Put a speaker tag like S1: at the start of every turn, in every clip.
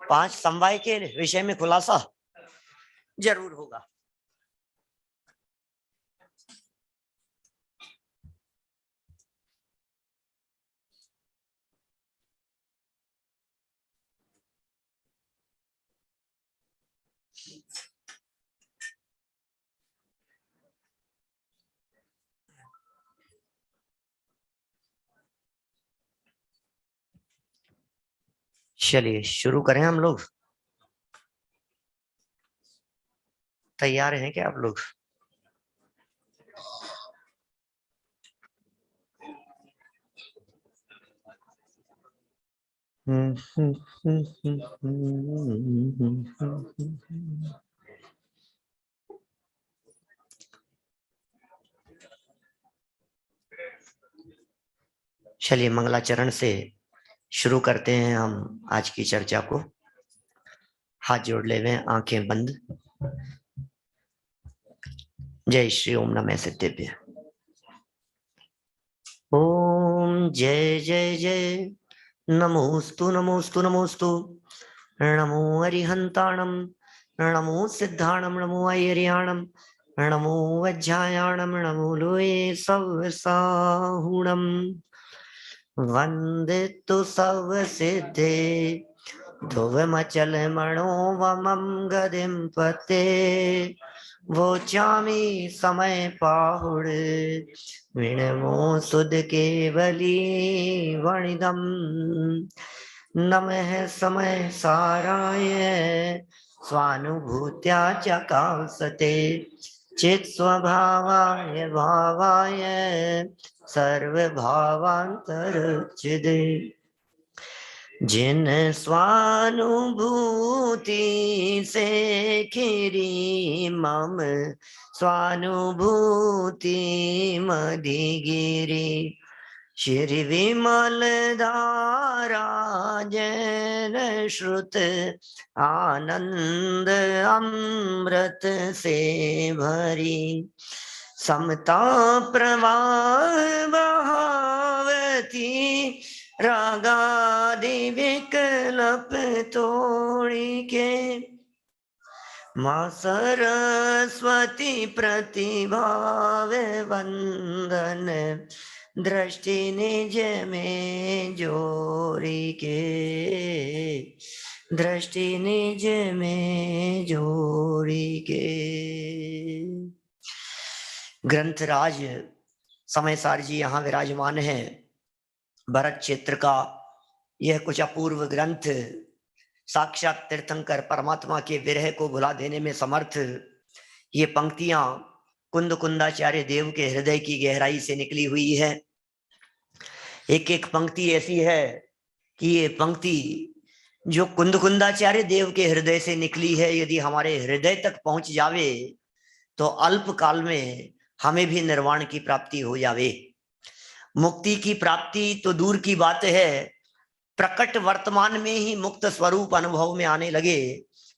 S1: 5 समवाय के विषय में खुलासा जरूर होगा। चलिए शुरू करें हम लोग। तैयार हैं क्या आप लोग? चलिए मंगलाचरण से शुरू करते हैं हम आज की चर्चा को। हाथ जोड़ ले हुए, आंखें बंद। जय श्री ओम नमः सिद्धेभ्य। ओम जय जय जय नमोस्तु नमोस्तु नमोस्तु। नमो अरिहंताणम, नमो सिद्धाणम, नमो ऐर्याणम, नमो वज्रायाणम, नमो लोये सवसाहुणम। वंदे तु सव सिद्धे ध्रुवमचल मनोवमं गदिं पते। वोचामि समय पाहुड़ विणमो सुध केवली वणिदम। नमः समय साराय स्वानुभूत्या चकासते। चित् स्वभावाय भावाय सर्वभावान्तरचिदे। जिन स्वानुभूति से खिरी मम स्वानुभूति मधिगिरी। श्री विमल धारा जैन श्रुत आनंद अमृत से भरी। समता प्रवाह बहावती रागादि विकल्प तोड़ी के। माँ सरस्वती प्रतिभाव वंदन दृष्टि निज में जोरी के। दृष्टि निज में जोड़ी के। ग्रंथराज समयसार जी यहाँ विराजमान है। भरत क्षेत्र का यह कुछ अपूर्व ग्रंथ साक्षात तीर्थंकर परमात्मा के विरह को भुला देने में समर्थ। ये पंक्तियां कुंद कुंदाचार्य देव के हृदय की गहराई से निकली हुई है। एक एक पंक्ति ऐसी है कि ये पंक्ति जो कुंद कुंदाचार्य देव के हृदय से निकली है, यदि हमारे हृदय तक पहुंच जावे तो अल्प काल में हमें भी निर्वाण की प्राप्ति हो जावे। मुक्ति की प्राप्ति तो दूर की बात है, प्रकट वर्तमान में ही मुक्त स्वरूप अनुभव में आने लगे,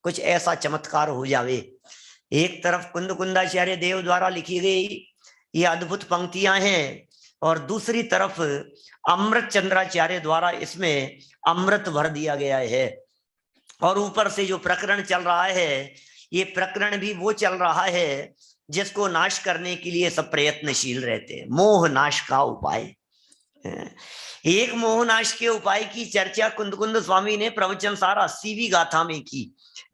S1: कुछ ऐसा चमत्कार हो जावे। एक तरफ कुंद कुंदाचार्य देव द्वारा लिखी गई ये अद्भुत पंक्तियां हैं और दूसरी तरफ अमृत चंद्राचार्य द्वारा इसमें अमृत भर दिया गया है। और ऊपर से जो प्रकरण चल रहा है, ये प्रकरण भी वो चल रहा है जिसको नाश करने के लिए सब प्रयत्नशील रहते हैं। मोह नाश का उपाय। एक मोहनाश के उपाय की चर्चा कुंद कुंद स्वामी ने प्रवचन सार 80वीं गाथा में की।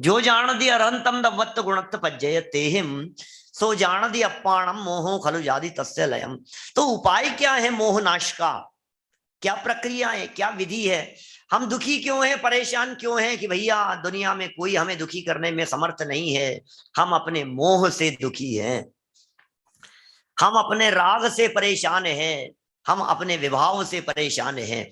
S1: जो जान दि अरहंतम दवत्त गुणत्त पज्जयतेहिम सो जान दि अप्पाणम मोहो खलु जादि तस्य लयम। तो उपाय क्या है मोहनाश का? क्या प्रक्रिया है, क्या विधि है? हम दुखी क्यों हैं, परेशान क्यों हैं कि भैया दुनिया में कोई हमें दुखी करने में समर्थ नहीं है। हम अपने मोह से दुखी हैं, हम अपने राग से परेशान हैं, हम अपने विभाव से परेशान हैं।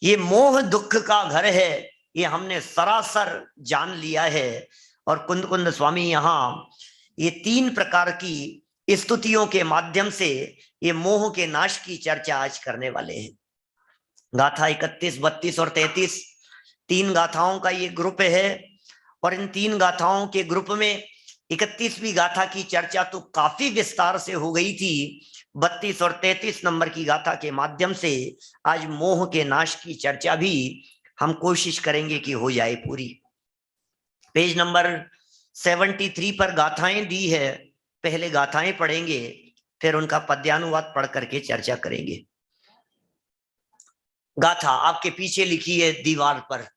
S1: ये मोह दुख का घर है, ये हमने सरासर जान लिया है। और कुंद कुंद स्वामी यहाँ ये 3 प्रकार की स्तुतियों के माध्यम से ये मोह के नाश की चर्चा आज करने वाले हैं। गाथा 31, 32 और 33 3 गाथाओं का ये ग्रुप है। और इन 3 गाथाओं के ग्रुप में 31वीं गाथा की चर्चा तो काफी विस्तार से हो गई थी। 32 और 33 नंबर की गाथा के माध्यम से आज मोह के नाश की चर्चा भी हम कोशिश करेंगे कि हो जाए पूरी। पेज नंबर 73 पर गाथाएं दी है, पहले गाथाएं पढ़ेंगे, फिर उनका पद्यानुवाद पढ़ करके चर्चा करेंगे। गाथा आपके पीछे लिखी है दीवार पर।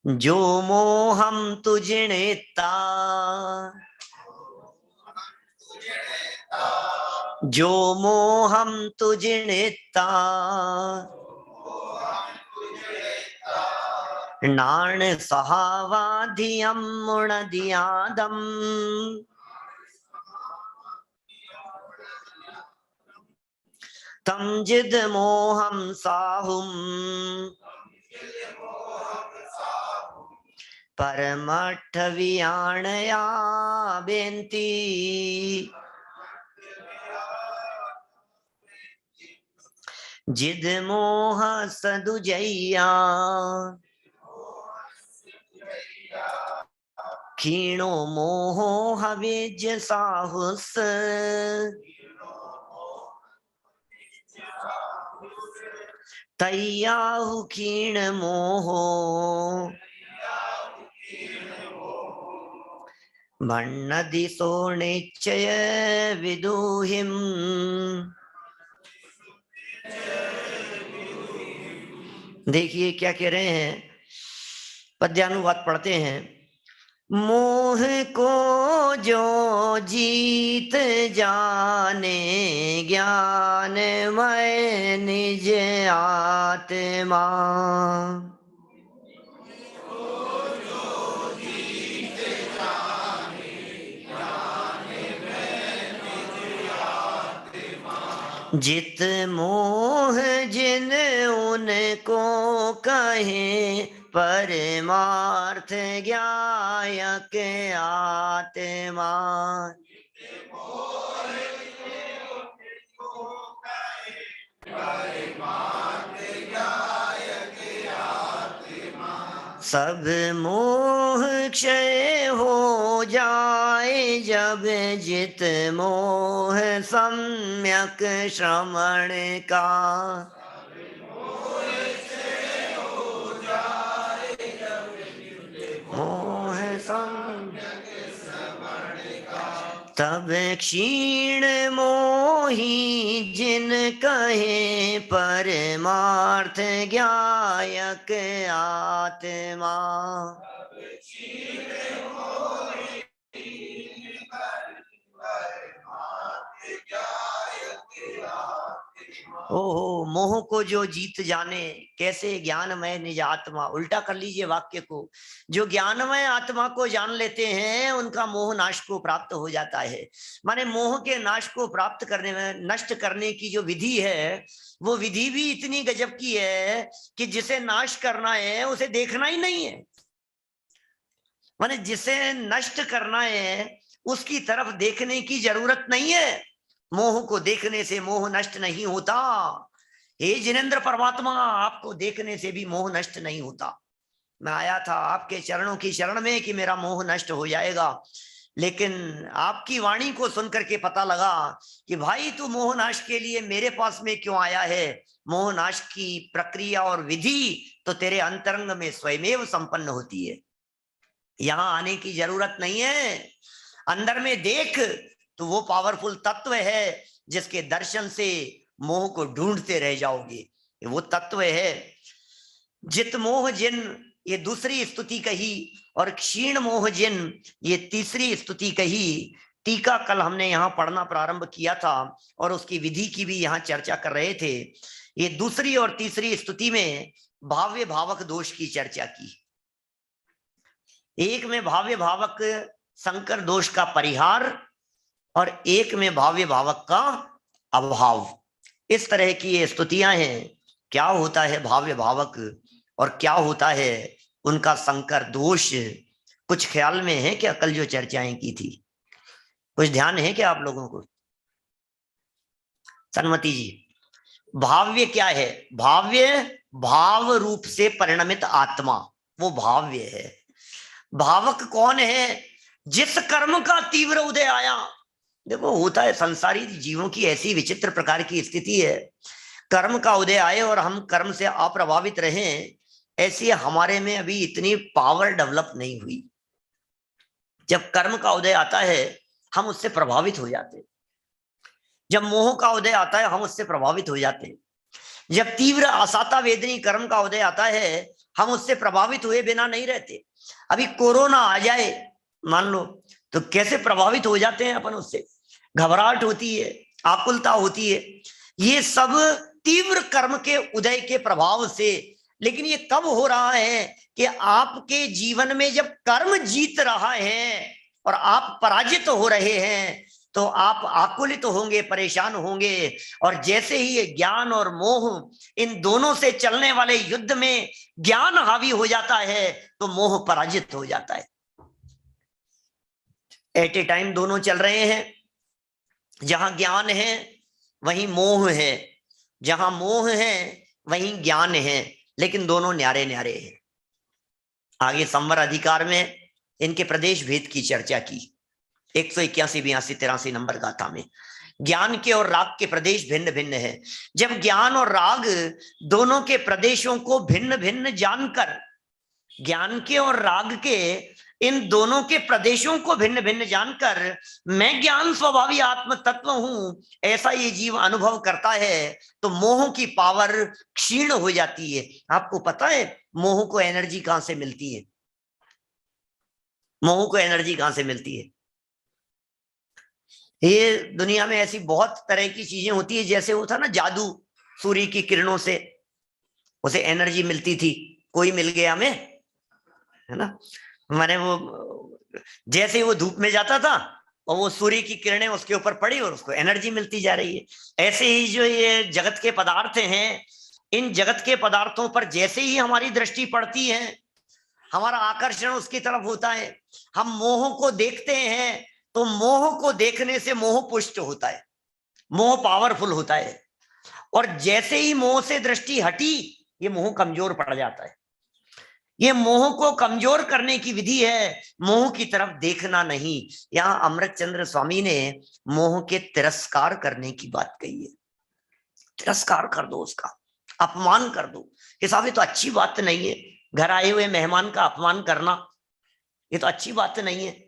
S1: जो मोहम तुझने ता, जो मोहम तुझने ता, नाण सहावाधियम मुणदियादम, तम जिद मोहम साहुम, परमठ वियाणया बेंती, जिद मोह सदुजैया, खीणो मोहो हवेज साहुस, तैयाहु खीण मोहो, भण्णदि सो निश्चय विदुहिम। देखिए क्या कह रहे हैं, पद्यानुवाद पढ़ते हैं। मोह को जो जीत जाने, ज्ञान मय निज आत्मा, जित मोह जिन उनको कहे, परमार्थ ज्ञायक आत्मा। सब मोह क्षय हो जाए जब, जित मोह सम्यक श्रवण का, मोह सम्यक, तब क्षीण मोही जिन कहे, परमार्थ ज्ञायक आत्मा। ओहो, मोह को जो जीत जाने, कैसे ज्ञानमय निज आत्मा। उल्टा कर लीजिए वाक्य को, जो ज्ञानमय आत्मा को जान लेते हैं उनका मोह नाश को प्राप्त हो जाता है। माने मोह के नाश को प्राप्त करने में, नष्ट करने की जो विधि है, वो विधि भी इतनी गजब की है कि जिसे नाश करना है उसे देखना ही नहीं है। माने जिसे नष्ट करना है उसकी तरफ देखने की जरूरत नहीं है। मोह को देखने से मोह नष्ट नहीं होता। हे जिनेंद्र परमात्मा, आपको देखने से भी मोह नष्ट नहीं होता। मैं आया था आपके चरणों की शरण में कि मेरा मोह नष्ट हो जाएगा, लेकिन आपकी वाणी को सुनकर के पता लगा कि भाई तू मोह नाश के लिए मेरे पास में क्यों आया है। मोह नाश की प्रक्रिया और विधि तो तेरे अंतरंग में स्वयमेव संपन्न होती है, यहां आने की जरूरत नहीं है। अंदर में देख तो वो पावरफुल तत्व है जिसके दर्शन से मोह को ढूंढते रह जाओगे। वो तत्व है जित मोह जिन, ये दूसरी स्तुति कही, और क्षीण मोह जिन, ये तीसरी स्तुति कही। टीका कल हमने यहाँ पढ़ना प्रारंभ किया था और उसकी विधि की भी यहाँ चर्चा कर रहे थे। ये दूसरी और तीसरी स्तुति में भाव्य भावक दोष की चर्चा की। एक में भाव्य भावक संकर दोष का परिहार और एक में भाव्य भावक का अभाव। इस तरह की ये स्तुतियां हैं। क्या होता है भाव्य भावक और क्या होता है उनका संकर दोष, कुछ ख्याल में है क्या? कल जो चर्चाएं की थी कुछ ध्यान है क्या आप लोगों को? सन्मति जी, भाव्य क्या है? भाव्य भाव रूप से परिणमित आत्मा, वो भाव्य है। भावक कौन है? जिस कर्म का तीव्र उदय आया। देखो होता है संसारी जीवों की ऐसी विचित्र प्रकार की स्थिति है, कर्म का उदय आए और हम कर्म से अप्रभावित रहें, ऐसी हमारे में अभी इतनी पावर डेवलप नहीं हुई। जब कर्म का उदय आता है हम उससे प्रभावित हो जाते हैं, जब मोह का उदय आता है हम उससे प्रभावित हो जाते हैं, जब तीव्र आसाता वेदनी कर्म का उदय आता है हम उससे प्रभावित हुए बिना नहीं रहते। अभी कोरोना आ जाए मान लो तो कैसे प्रभावित हो जाते हैं अपन उससे, घबराहट होती है, आकुलता होती है, ये सब तीव्र कर्म के उदय के प्रभाव से। लेकिन ये कब हो रहा है कि आपके जीवन में जब कर्म जीत रहा है और आप पराजित हो रहे हैं तो आप आकुलित होंगे, परेशान होंगे। और जैसे ही ये ज्ञान और मोह इन दोनों से चलने वाले युद्ध में ज्ञान हावी हो जाता है तो मोह पराजित हो जाता है। एट ए टाइम दोनों चल रहे हैं, जहां ज्ञान है वहीं मोह है, जहां मोह है वहीं ज्ञान है, लेकिन दोनों न्यारे न्यारे हैं। आगे संवर अधिकार में इनके प्रदेश भेद की चर्चा की 181, 82, 83 नंबर गाथा में। ज्ञान के और राग के प्रदेश भिन्न भिन्न है। जब ज्ञान और राग दोनों के प्रदेशों को भिन्न भिन्न जानकर, ज्ञान के और राग के इन दोनों के प्रदेशों को भिन्न भिन्न जानकर मैं ज्ञान स्वभावी आत्म तत्व हूं ऐसा ये जीव अनुभव करता है तो मोह की पावर क्षीण हो जाती है। आपको पता है मोह को एनर्जी कहां से मिलती है? मोह को एनर्जी कहां से मिलती है? ये दुनिया में ऐसी बहुत तरह की चीजें होती है, जैसे वो था ना जादू, सूर्य की किरणों से उसे एनर्जी मिलती थी, कोई मिल गया हमें, है ना। मैंने वो जैसे ही वो धूप में जाता था और वो सूर्य की किरणें उसके ऊपर पड़ी और उसको एनर्जी मिलती जा रही है। ऐसे ही जो ये जगत के पदार्थ हैं, इन जगत के पदार्थों पर जैसे ही हमारी दृष्टि पड़ती है हमारा आकर्षण उसकी तरफ होता है। हम मोह को देखते हैं तो मोह को देखने से मोह पुष्ट होता है, मोह पावरफुल होता है। और जैसे ही मोह से दृष्टि हटी ये मोह कमजोर पड़ जाता है। ये मोह को कमजोर करने की विधि है, मोह की तरफ देखना नहीं। यहां अमृत चंद्र स्वामी ने मोह के तिरस्कार करने की बात कही है। तिरस्कार कर दो उसका, अपमान कर दो। ये साहब ये तो अच्छी बात नहीं है, घर आए हुए मेहमान का अपमान करना ये तो अच्छी बात नहीं है।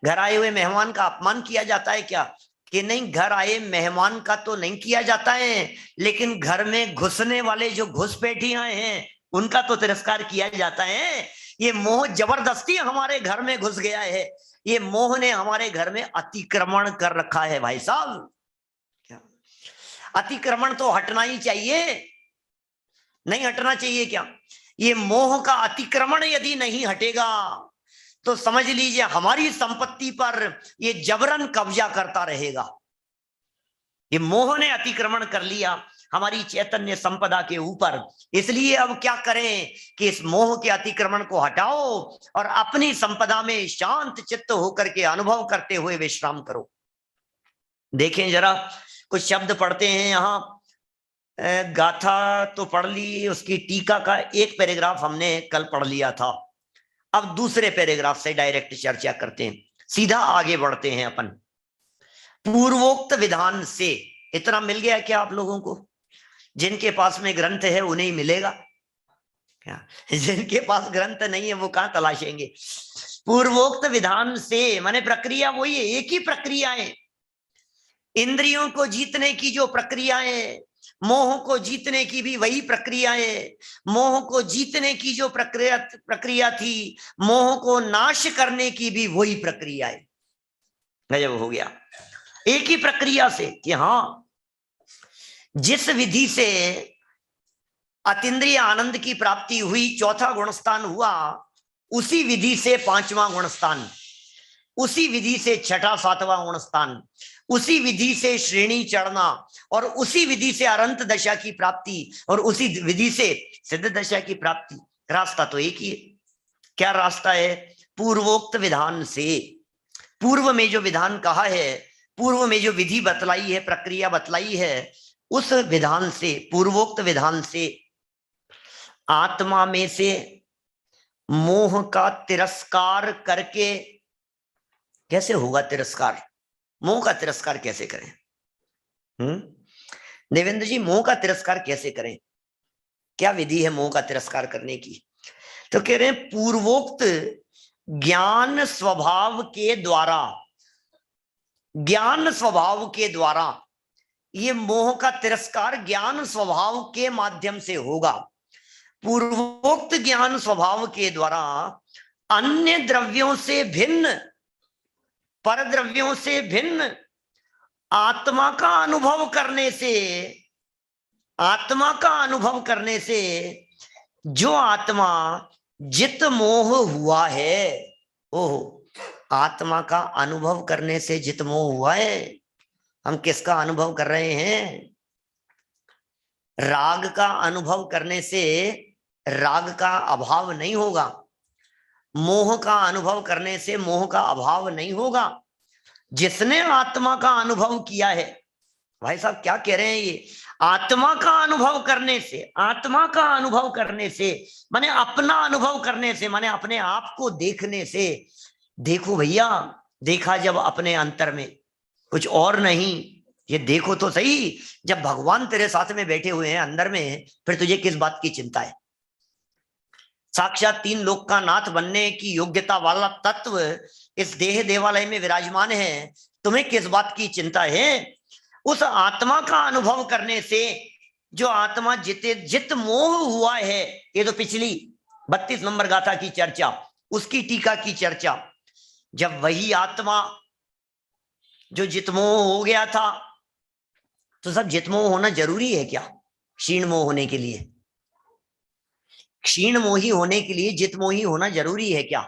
S1: घर आए हुए मेहमान का अपमान किया जाता है क्या? कि नहीं, घर आए मेहमान का तो नहीं किया जाता है, लेकिन घर में घुसने वाले जो घुसपैठियां हैं उनका तो तिरस्कार किया जाता है। ये मोह जबरदस्ती हमारे घर में घुस गया है, ये मोह ने हमारे घर में अतिक्रमण कर रखा है भाई साहब। क्या अतिक्रमण तो हटना ही चाहिए, नहीं हटना चाहिए क्या? ये मोह का अतिक्रमण यदि नहीं हटेगा तो समझ लीजिए हमारी संपत्ति पर ये जबरन कब्जा करता रहेगा। ये मोह ने अतिक्रमण कर लिया हमारी चैतन्य संपदा के ऊपर। इसलिए अब क्या करें कि इस मोह के अतिक्रमण को हटाओ और अपनी संपदा में शांत चित्त होकर के अनुभव करते हुए विश्राम करो। देखें जरा, कुछ शब्द पढ़ते हैं यहाँ। गाथा तो पढ़ ली, उसकी टीका का एक पैराग्राफ हमने कल पढ़ लिया था। अब दूसरे पैराग्राफ से डायरेक्ट चर्चा करते हैं, सीधा आगे बढ़ते हैं अपन। पूर्वोक्त विधान से इतना मिल गया क्या आप लोगों को? जिनके पास में ग्रंथ है उन्हें ही मिलेगा क्या? जिनके पास ग्रंथ नहीं है वो कहां तलाशेंगे? पूर्वोक्त विधान से माने प्रक्रिया वही है, एक ही प्रक्रिया है। इंद्रियों को जीतने की जो प्रक्रिया है, मोह को जीतने की भी वही प्रक्रिया है। मोह को जीतने की जो प्रक्रिया थी, मोह को नाश करने की भी वही प्रक्रिया है। गजब हो गया, एक ही प्रक्रिया से। कि हाँ, जिस विधि से अतीन्द्रिय आनंद की प्राप्ति हुई, चौथा गुणस्थान हुआ, उसी विधि से पांचवां गुणस्थान, उसी विधि से छठा सातवां गुणस्थान, उसी विधि से श्रेणी चढ़ना, और उसी विधि से अनंत दशा की प्राप्ति, और उसी विधि से सिद्ध दशा की प्राप्ति। रास्ता तो एक ही है। क्या रास्ता है? पूर्वोक्त विधान से। पूर्व में जो विधान कहा है, पूर्व में जो विधि बतलाई है, प्रक्रिया बतलाई है, उस विधान से, पूर्वोक्त विधान से आत्मा में से मोह का तिरस्कार करके, कैसे होगा तिरस्कार? मोह का तिरस्कार कैसे करें? देवेंद्र जी, मोह का तिरस्कार कैसे करें? क्या विधि है मोह का तिरस्कार करने की? तो कह रहे हैं पूर्वोक्त ज्ञान स्वभाव के द्वारा, ज्ञान स्वभाव के द्वारा ये मोह का तिरस्कार ज्ञान स्वभाव के माध्यम से होगा। पूर्वोक्त ज्ञान स्वभाव के द्वारा अन्य द्रव्यों से भिन्न, पर द्रव्यों से भिन्न आत्मा का अनुभव करने से, आत्मा का अनुभव करने से जो आत्मा जित मोह हुआ है, ओह, आत्मा का अनुभव करने से जित मोह हुआ है। हम किसका अनुभव कर रहे हैं? राग का अनुभव करने से राग का अभाव नहीं होगा, मोह का अनुभव करने से मोह का अभाव नहीं होगा। जिसने आत्मा का अनुभव किया है, भाई साहब क्या कह रहे हैं ये, आत्मा का अनुभव करने से, आत्मा का अनुभव करने से माने अपना अनुभव करने से, माने अपने आप को देखने से। देखो भैया, देखा जब अपने अंतर में, कुछ और नहीं, ये देखो तो सही, जब भगवान तेरे साथ में बैठे हुए हैं अंदर में, फिर तुझे किस बात की चिंता है? साक्षात तीन लोक का नाथ बनने की योग्यता वाला तत्व इस देह देवालय में विराजमान है, तुम्हें किस बात की चिंता है? उस आत्मा का अनुभव करने से जो आत्मा जित मोह हुआ है, ये तो पिछली 32 नंबर गाथा की चर्चा, उसकी टीका की चर्चा। जब वही आत्मा जो जितमोह हो गया था, तो सब जितमोह होना जरूरी है क्या क्षीण मोह होने के लिए? क्षीण मोही होने के लिए जितमोही होना जरूरी है क्या?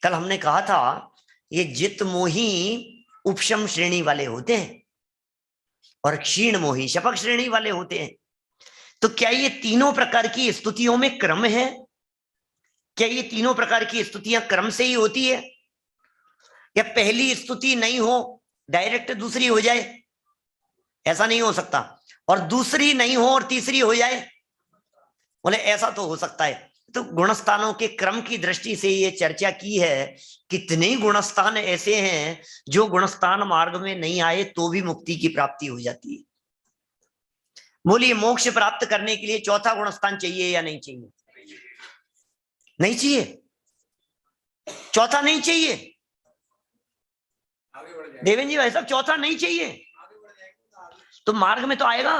S1: कल हमने कहा था ये जितमोही उपशम श्रेणी वाले होते हैं और क्षीण मोही शपक श्रेणी वाले होते हैं। तो क्या ये तीनों प्रकार की स्तुतियों में क्रम है? क्या ये तीनों प्रकार की स्तुतियां क्रम से ही होती है, या पहली स्तुति नहीं हो डायरेक्ट दूसरी हो जाए? ऐसा नहीं हो सकता। और दूसरी नहीं हो और तीसरी हो जाए? बोले ऐसा तो हो सकता है। तो गुणस्थानों के क्रम की दृष्टि से ये चर्चा की है, कितने गुणस्थान ऐसे हैं जो गुणस्थान मार्ग में नहीं आए तो भी मुक्ति की प्राप्ति हो जाती है। बोलिए, मोक्ष प्राप्त करने के लिए चौथा गुणस्थान चाहिए या नहीं चाहिए? नहीं चाहिए, चौथा नहीं चाहिए। देवेंद्र जी भाई साहब, चौथा नहीं चाहिए तो मार्ग में तो आएगा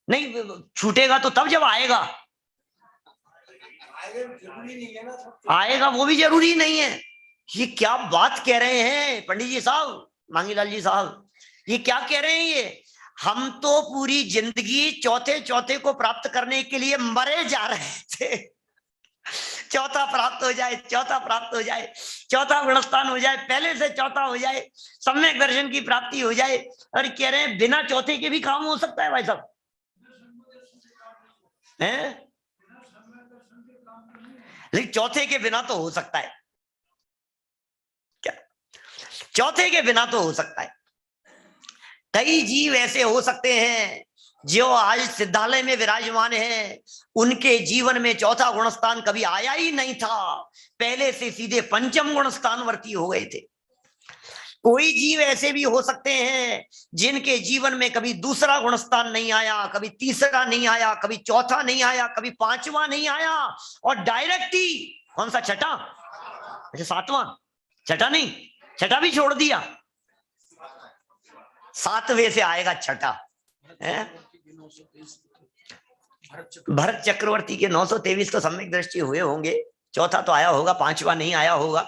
S1: नहीं, छूटेगा तो तब जब आएगा। आएगा वो भी जरूरी नहीं है। ये क्या बात कह रहे हैं पंडित जी साहब, मांगीलाल जी साहब, ये क्या कह रहे हैं ये? हम तो पूरी जिंदगी चौथे चौथे को प्राप्त करने के लिए मरे जा रहे थे। चौथा प्राप्त हो जाए, चौथा प्राप्त हो जाए, चौथा गुणस्थान हो जाए, पहले से चौथा हो जाए, सम्यक दर्शन की प्राप्ति हो जाए। और कह रहे हैं बिना चौथे के भी काम हो सकता है भाई साहब, हैं? लेकिन चौथे के बिना तो हो सकता है क्या? चौथे के बिना तो हो सकता है। कई जीव ऐसे हो सकते हैं जो आज सिद्धालय में विराजमान है, उनके जीवन में चौथा गुणस्थान कभी आया ही नहीं था, पहले से सीधे पंचम गुणस्थान वर्ती हो गए थे। कोई जीव ऐसे भी हो सकते हैं जिनके जीवन में कभी दूसरा गुणस्थान नहीं आया, कभी तीसरा नहीं आया, कभी चौथा नहीं आया, कभी पांचवा नहीं आया, और डायरेक्ट ही कौन सा छठा, अच्छा सातवां, छठा नहीं, छठा भी छोड़ दिया, सातवें से आएगा छठा है। भरत चक्रवर्ती के 923 तो सम्यक दृष्टि हुए होंगे, चौथा तो आया होगा, पांचवा नहीं आया होगा।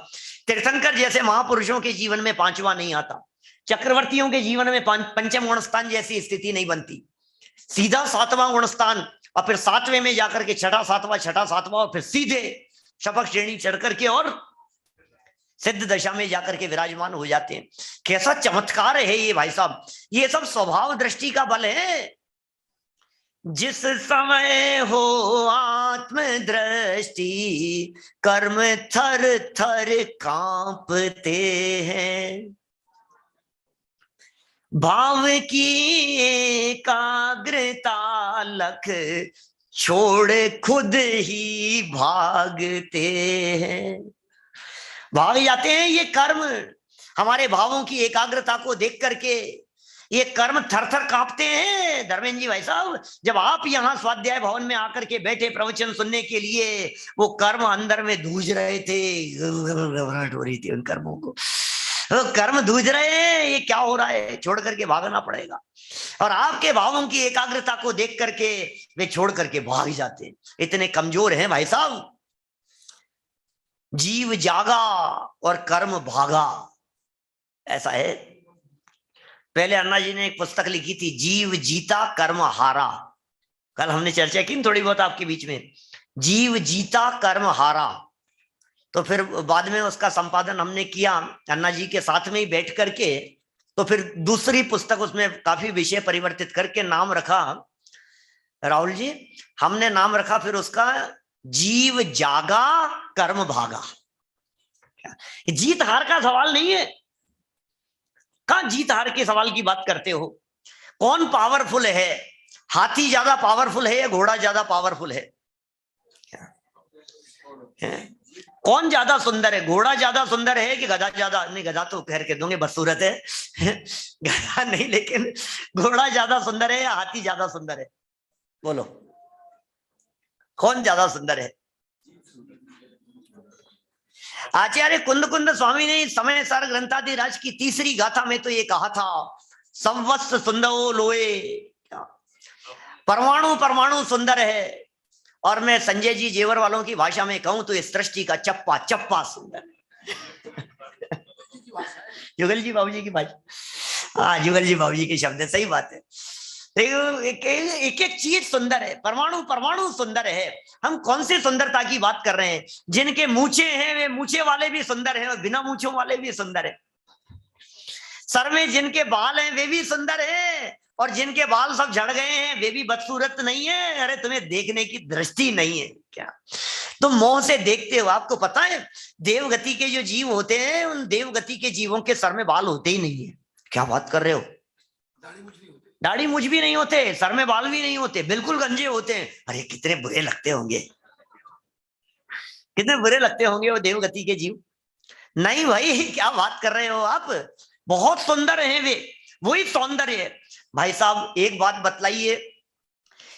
S1: तीर्थंकर जैसे महापुरुषों के जीवन में पांचवा नहीं आता, चक्रवर्तियों के जीवन में पंचम गुणस्थान जैसी स्थिति नहीं बनती, सीधा सातवां गुणस्थान, और फिर सातवें में जाकर के छठा सातवां, और फिर सीधे शपथ श्रेणी चढ़ करके और सिद्ध दशा में जाकर के विराजमान हो जाते हैं। कैसा चमत्कार है ये भाई साहब, ये सब स्वभाव दृष्टि का बल है। जिस समय हो आत्म दृष्टि, कर्म थर थर कांपते हैं, भाव की एकाग्रता लख छोड़ खुद ही भागते हैं। भाग जाते हैं ये कर्म, हमारे भावों की एकाग्रता को देख करके ये कर्म थर थर कांपते हैं धर्मेंद्र जी भाई साहब। जब आप यहाँ स्वाध्याय भवन में आकर के बैठे प्रवचन सुनने के लिए, वो कर्म अंदर में धूज रहे थे, घबराहट हो रही थी उन कर्मों को। वो कर्म धूज रहे हैं, ये क्या हो रहा है, छोड़ करके भागना पड़ेगा। और आपके भावों की एकाग्रता को देख करके वे छोड़ करके भाग जाते हैं। इतने कमजोर हैं भाई साहब। जीव जागा और कर्म भागा, ऐसा है। पहले अन्ना जी ने एक पुस्तक लिखी थी, जीव जीता कर्म हारा। कल हमने चर्चा की थोड़ी बहुत आपके बीच में, जीव जीता कर्म हारा। तो फिर बाद में उसका संपादन हमने किया अन्ना जी के साथ में ही बैठ करके। तो फिर दूसरी पुस्तक उसमें काफी विषय परिवर्तित करके नाम रखा, राहुल जी, हमने नाम रखा फिर उसका जीव जागा कर्म भागा। जीत हार का सवाल नहीं है। कहां जीत हार के सवाल की बात करते हो? कौन पावरफुल है? हाथी ज्यादा पावरफुल है या घोड़ा ज्यादा पावरफुल है? कौन ज्यादा सुंदर है? घोड़ा ज्यादा सुंदर है कि गधा ज्यादा? नहीं, गधा तो खैर कह दूंगे बदसूरत है गधा नहीं, लेकिन घोड़ा ज्यादा सुंदर है या हाथी ज्यादा सुंदर है? बोलो, कौन ज्यादा सुंदर है? आचार्य कुंद कुंद स्वामी ने समय सार ग्रंथाधिराज की तीसरी गाथा में तो ये कहा था, संवत्स सुंदरो लोए। परमाणु परमाणु सुंदर है, और मैं संजय जी जेवर वालों की भाषा में कहूं तो इस सृष्टि का चप्पा चप्पा सुंदर जुगल जी बाबूजी की भाषा, हाँ जुगल जी बाबूजी के शब्द है, सही बात है। एक एक चीज सुंदर है, परमाणु परमाणु सुंदर है। हम कौन सी सुंदरता की बात कर रहे हैं? जिनके मूछे हैं वे मूछे वाले भी सुंदर हैं और बिना मूछों वाले भी सुंदर है। सर में जिनके बाल हैं वे भी सुंदर हैं, और जिनके बाल सब झड़ गए हैं वे भी बदसूरत नहीं है। अरे तुम्हें देखने की दृष्टि नहीं है क्या? तुम मोह से देखते हो। आपको पता है देवगति के जो जीव होते हैं, उन देवगति के जीवों के सर में बाल होते ही नहीं है। क्या बात कर रहे हो? दाढ़ी मुझ भी नहीं होते, सर में बाल भी नहीं होते, बिल्कुल गंजे होते हैं। अरे कितने बुरे लगते होंगे, कितने बुरे लगते होंगे वो देवगति के जीव। नहीं भाई, क्या बात कर रहे हो आप? बहुत सुंदर हैं वे, वही सौंदर्य है। भाई साहब एक बात बतलाइए,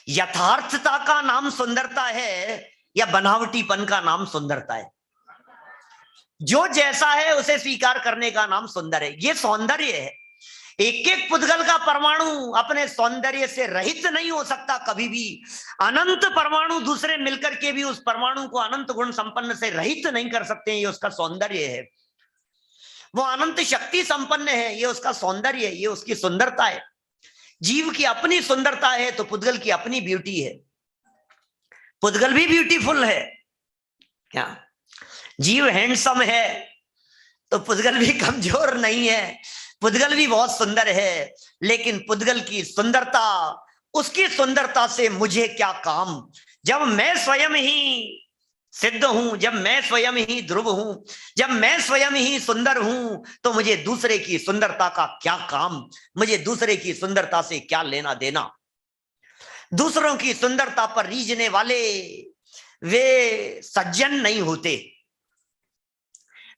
S1: यथार्थता का नाम सुंदरता है या बनावटीपन का नाम सुंदरता है? जो जैसा है उसे स्वीकार करने का नाम सुंदर है, ये सौंदर्य है। एक एक पुद्गल का परमाणु अपने सौंदर्य से रहित नहीं हो सकता कभी भी। अनंत परमाणु दूसरे मिलकर के भी उस परमाणु को अनंत गुण संपन्न से रहित नहीं कर सकते हैं, ये उसका सौंदर्य है। वो अनंत शक्ति संपन्न है, ये उसका सौंदर्य है, ये उसकी सुंदरता है। जीव की अपनी सुंदरता है तो पुद्गल की अपनी ब्यूटी है। पुद्गल भी ब्यूटीफुल है क्या? जीव हैंडसम है तो पुद्गल भी कमजोर नहीं है, पुद्गल भी बहुत सुंदर है। लेकिन पुद्गल की सुंदरता, उसकी सुंदरता से मुझे क्या काम, जब मैं स्वयं ही सिद्ध हूं, जब मैं स्वयं ही ध्रुव हूं, जब मैं स्वयं ही सुंदर हूं, तो मुझे दूसरे की सुंदरता का क्या काम? मुझे दूसरे की सुंदरता से क्या लेना देना? दूसरों की सुंदरता पर रीझने वाले वे सज्जन नहीं होते।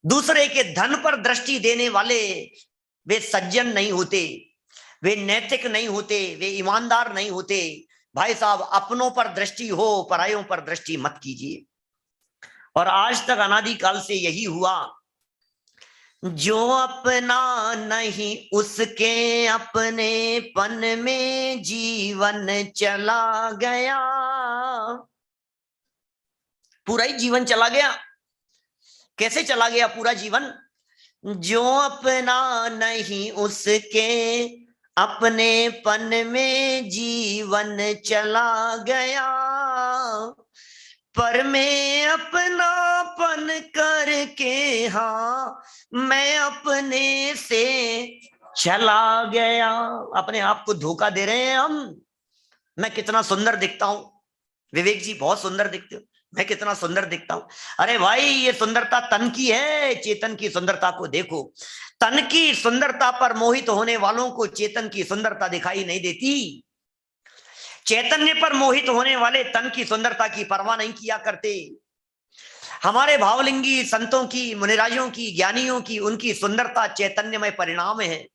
S1: दूसरे के धन पर दृष्टि देने वाले वे सज्जन नहीं होते, वे नैतिक नहीं होते, वे ईमानदार नहीं होते। भाई साहब अपनों पर दृष्टि हो, परायों पर दृष्टि मत कीजिए। और आज तक अनादिकाल से यही हुआ। जो अपना नहीं उसके अपनेपन में जीवन चला गया, पूरा ही जीवन चला गया। कैसे चला गया पूरा जीवन? जो अपना नहीं उसके अपनेपन में जीवन चला गया, पर मैं अपनापन करके हाँ मैं अपने से चला गया। अपने आप को धोखा दे रहे हैं हम। मैं कितना सुंदर दिखता हूं, विवेक जी बहुत सुंदर दिखते हो, मैं कितना सुंदर दिखता हूं। अरे भाई ये सुंदरता तन की है, चेतन की सुंदरता को देखो। तन की सुंदरता पर मोहित होने वालों को चेतन की सुंदरता दिखाई नहीं देती। चैतन्य पर मोहित होने वाले तन की सुंदरता की परवाह नहीं किया करते। हमारे भावलिंगी संतों की, मुनिराजों की, ज्ञानियों की, उनकी सुंदरता चैतन्यमय परिणाम है।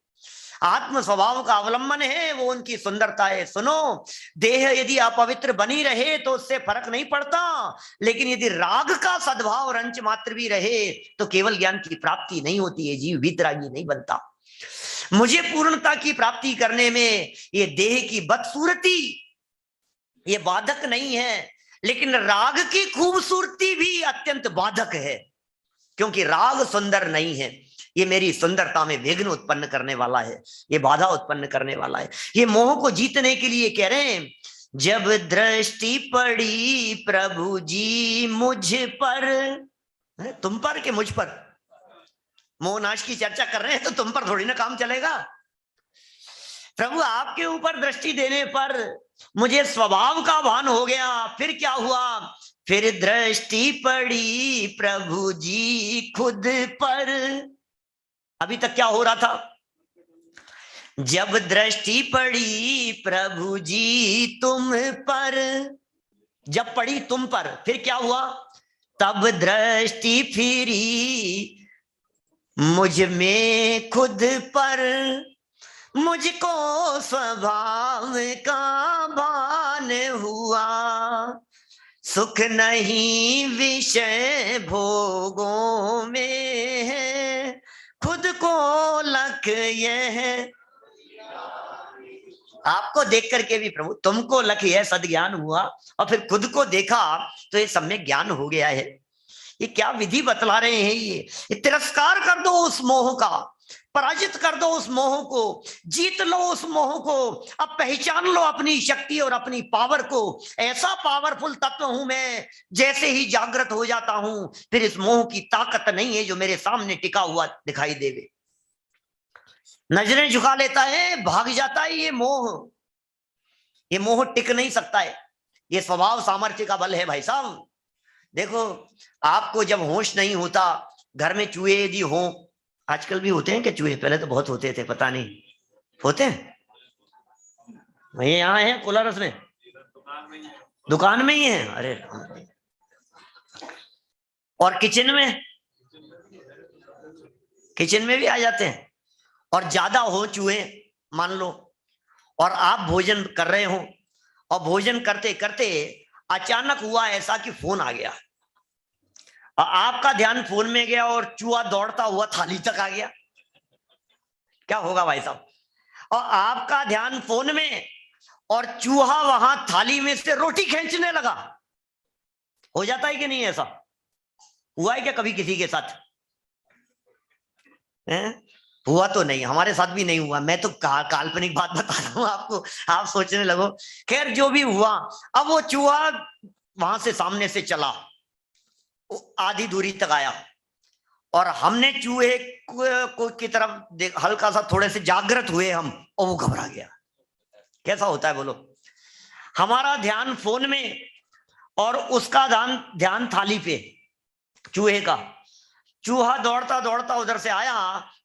S1: आत्म स्वभाव का अवलंबन है वो उनकी सुंदरता है। सुनो, देह यदि अपवित्र बनी रहे तो उससे फर्क नहीं पड़ता, लेकिन यदि राग का सद्भाव रंच मात्र भी रहे तो केवल ज्ञान की प्राप्ति नहीं होती है, जीव वीतरागी नहीं बनता। मुझे पूर्णता की प्राप्ति करने में ये देह की बदसूरती ये बाधक नहीं है, लेकिन राग की खूबसूरती भी अत्यंत बाधक है, क्योंकि राग सुंदर नहीं है। ये मेरी सुंदरता में विघ्न उत्पन्न करने वाला है, ये बाधा उत्पन्न करने वाला है। ये मोह को जीतने के लिए कह रहे हैं, जब दृष्टि पड़ी प्रभु जी मुझ पर, तुम पर के मुझ पर, मोहनाश की चर्चा कर रहे हैं तो तुम पर थोड़ी ना काम चलेगा। प्रभु आपके ऊपर दृष्टि देने पर मुझे स्वभाव का भान हो गया। फिर क्या हुआ? फिर दृष्टि पड़ी प्रभु जी खुद पर। अभी तक क्या हो रहा था? जब दृष्टि पड़ी प्रभु जी तुम पर, जब पड़ी तुम पर, फिर क्या हुआ? तब दृष्टि फिरी मुझ में खुद पर, मुझको स्वभाव का भान हुआ। सुख नहीं विषय भोगों में है, खुद को लख यह। आपको देख करके भी प्रभु तुमको लख यह सद्ज्ञान हुआ, और फिर खुद को देखा तो ये सम्यक ज्ञान हो गया है। ये क्या विधि बतला रहे हैं? ये तिरस्कार कर दो उस मोह का, पराजित कर दो उस मोह को, जीत लो उस मोह को। अब पहचान लो अपनी शक्ति और अपनी पावर को। ऐसा पावरफुल तत्व हूं मैं, जैसे ही जागृत हो जाता हूं फिर इस मोह की ताकत नहीं है जो मेरे सामने टिका हुआ दिखाई देवे। नजरें झुका लेता है, भाग जाता है ये मोह। ये मोह टिक नहीं सकता है, ये स्वभाव सामर्थ्य का बल है भाई साहब। देखो, आपको जब होश नहीं होता, घर में चूहे यदि हो, आजकल भी होते हैं कि चूहे? पहले तो बहुत होते थे, पता नहीं होते हैं। ये यहाँ है कोलारस में, दुकान में ही है। अरे, और किचन में, किचन में भी आ जाते हैं। और ज्यादा हो चूहे मान लो, और आप भोजन कर रहे हो, और भोजन करते करते अचानक हुआ ऐसा कि फोन आ गया, और आपका ध्यान फोन में गया और चूहा दौड़ता हुआ थाली तक आ गया। क्या होगा भाई साहब? और आपका ध्यान फोन में और चूहा वहां थाली में से रोटी खींचने लगा। हो जाता है कि नहीं? ऐसा हुआ है क्या कभी किसी के साथ? हुआ तो नहीं, हमारे साथ भी नहीं हुआ। मैं तो काल्पनिक बात बता रहा हूं आपको, आप सोचने लगो। खैर, जो भी हुआ, अब वो चूहा वहां से सामने से चला, आधी दूरी तक आया, और हमने चूहे की तरफ हल्का सा थोड़े से जागृत हुए हम, और वो घबरा गया। कैसा होता है बोलो? हमारा ध्यान फोन में और उसका ध्यान थाली पे, चूहे का। चूहा दौड़ता दौड़ता उधर से आया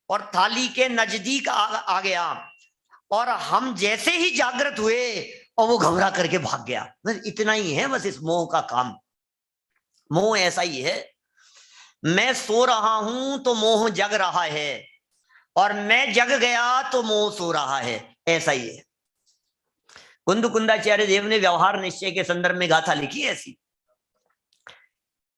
S1: और थाली के नजदीक आ गया, और हम जैसे ही जागृत हुए और वो घबरा करके भाग गया। बस इतना ही है, बस इस मोह का काम। मोह ऐसा ही है, मैं सो रहा हूं तो मोह जग रहा है, और मैं जग गया तो मोह सो रहा है। ऐसा ही है। कुंद कुंदाचार्य देव ने व्यवहार निश्चय के संदर्भ में गाथा लिखी है ऐसी,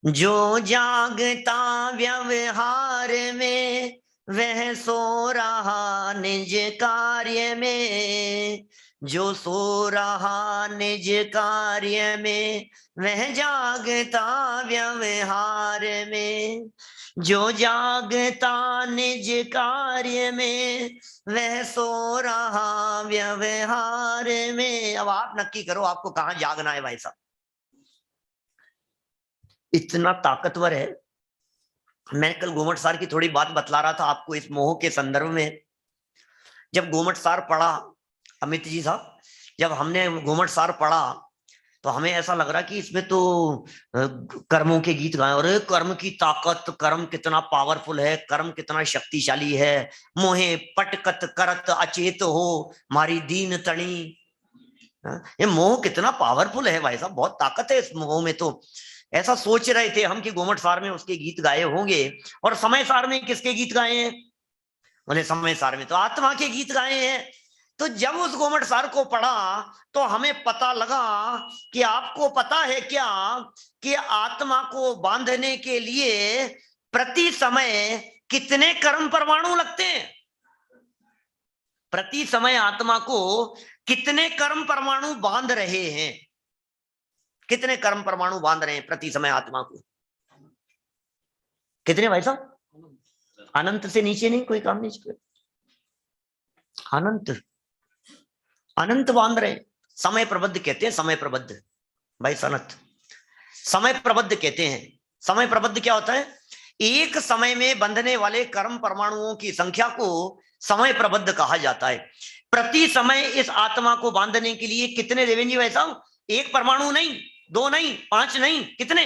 S1: जो जागता व्यवहार में वह सो रहा निज कार्य में, जो सो रहा निज कार्य में वह जागता व्यवहार में, जो जागता निज कार्य में वह सो रहा व्यवहार में। अब आप नक्की करो आपको कहां जागना है भाई साहब। इतना ताकतवर है। मैं कल गोमट सार की थोड़ी बात बतला रहा था आपको इस मोह के संदर्भ में। जब गोमट सार पढ़ा, अमित जी साहब, जब हमने गोमट सार पढ़ा तो हमें ऐसा लग रहा कि इसमें तो कर्मों के गीत गाए, और कर्म की ताकत, कर्म कितना पावरफुल है, कर्म कितना शक्तिशाली है। मोहे पटकत करत अचेत हो मारी दीन तणी। ये मोह कितना पावरफुल है भाई साहब, बहुत ताकत है इस मोह में। तो ऐसा सोच रहे थे हम कि गोमट सार में उसके गीत गाए होंगे, और समय सार में किसके गीत गाए हैं? बोले समय सार में तो आत्मा के गीत गाए हैं। तो जब उस गोमट सार को पढ़ा तो हमें पता लगा कि आपको पता है क्या कि आत्मा को बांधने के लिए प्रति समय कितने कर्म परमाणु लगते हैं? प्रति समय आत्मा को कितने कर्म परमाणु बांध रहे हैं? कितने कर्म परमाणु बांध रहे हैं प्रति समय आत्मा को? कितने भाई साहब? अनंत से नीचे नहीं, कोई काम नहीं। अनंत अनंत बांध रहे हैं। समय प्रबद्ध कहते हैं, समय प्रबद्ध भाई सनत, समय प्रबद्ध कहते हैं। समय प्रबद्ध क्या होता है? एक समय में बंधने वाले कर्म परमाणुओं की संख्या को समय प्रबद्ध कहा जाता है। प्रति समय इस आत्मा को बांधने के लिए कितने देवेंद्र भाई साहब? एक परमाणु नहीं, दो नहीं, पांच नहीं, कितने?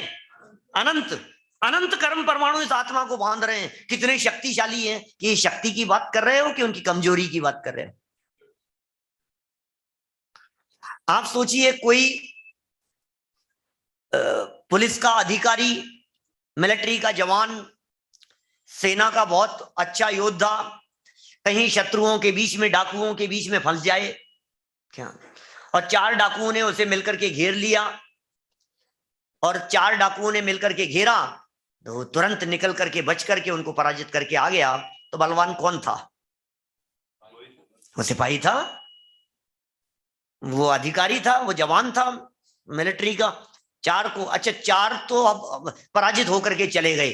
S1: अनंत अनंत कर्म परमाणु इस आत्मा को बांध रहे हैं। कितने शक्तिशाली हैं? कि शक्ति की बात कर रहे हो कि उनकी कमजोरी की बात कर रहे हो? आप सोचिए, कोई पुलिस का अधिकारी, मिलिट्री का जवान, सेना का बहुत अच्छा योद्धा कहीं शत्रुओं के बीच में, डाकुओं के बीच में फंस जाए क्या, और चार डाकुओं ने उसे मिलकर के घेर लिया, और चार डाकुओं ने मिलकर के घेरा तो तुरंत निकल करके बच करके उनको पराजित करके आ गया, तो बलवान कौन था? वो सिपाही था, वो अधिकारी था, वो जवान था मिलिट्री का। चार को, अच्छा चार तो अब पराजित होकर के चले गए,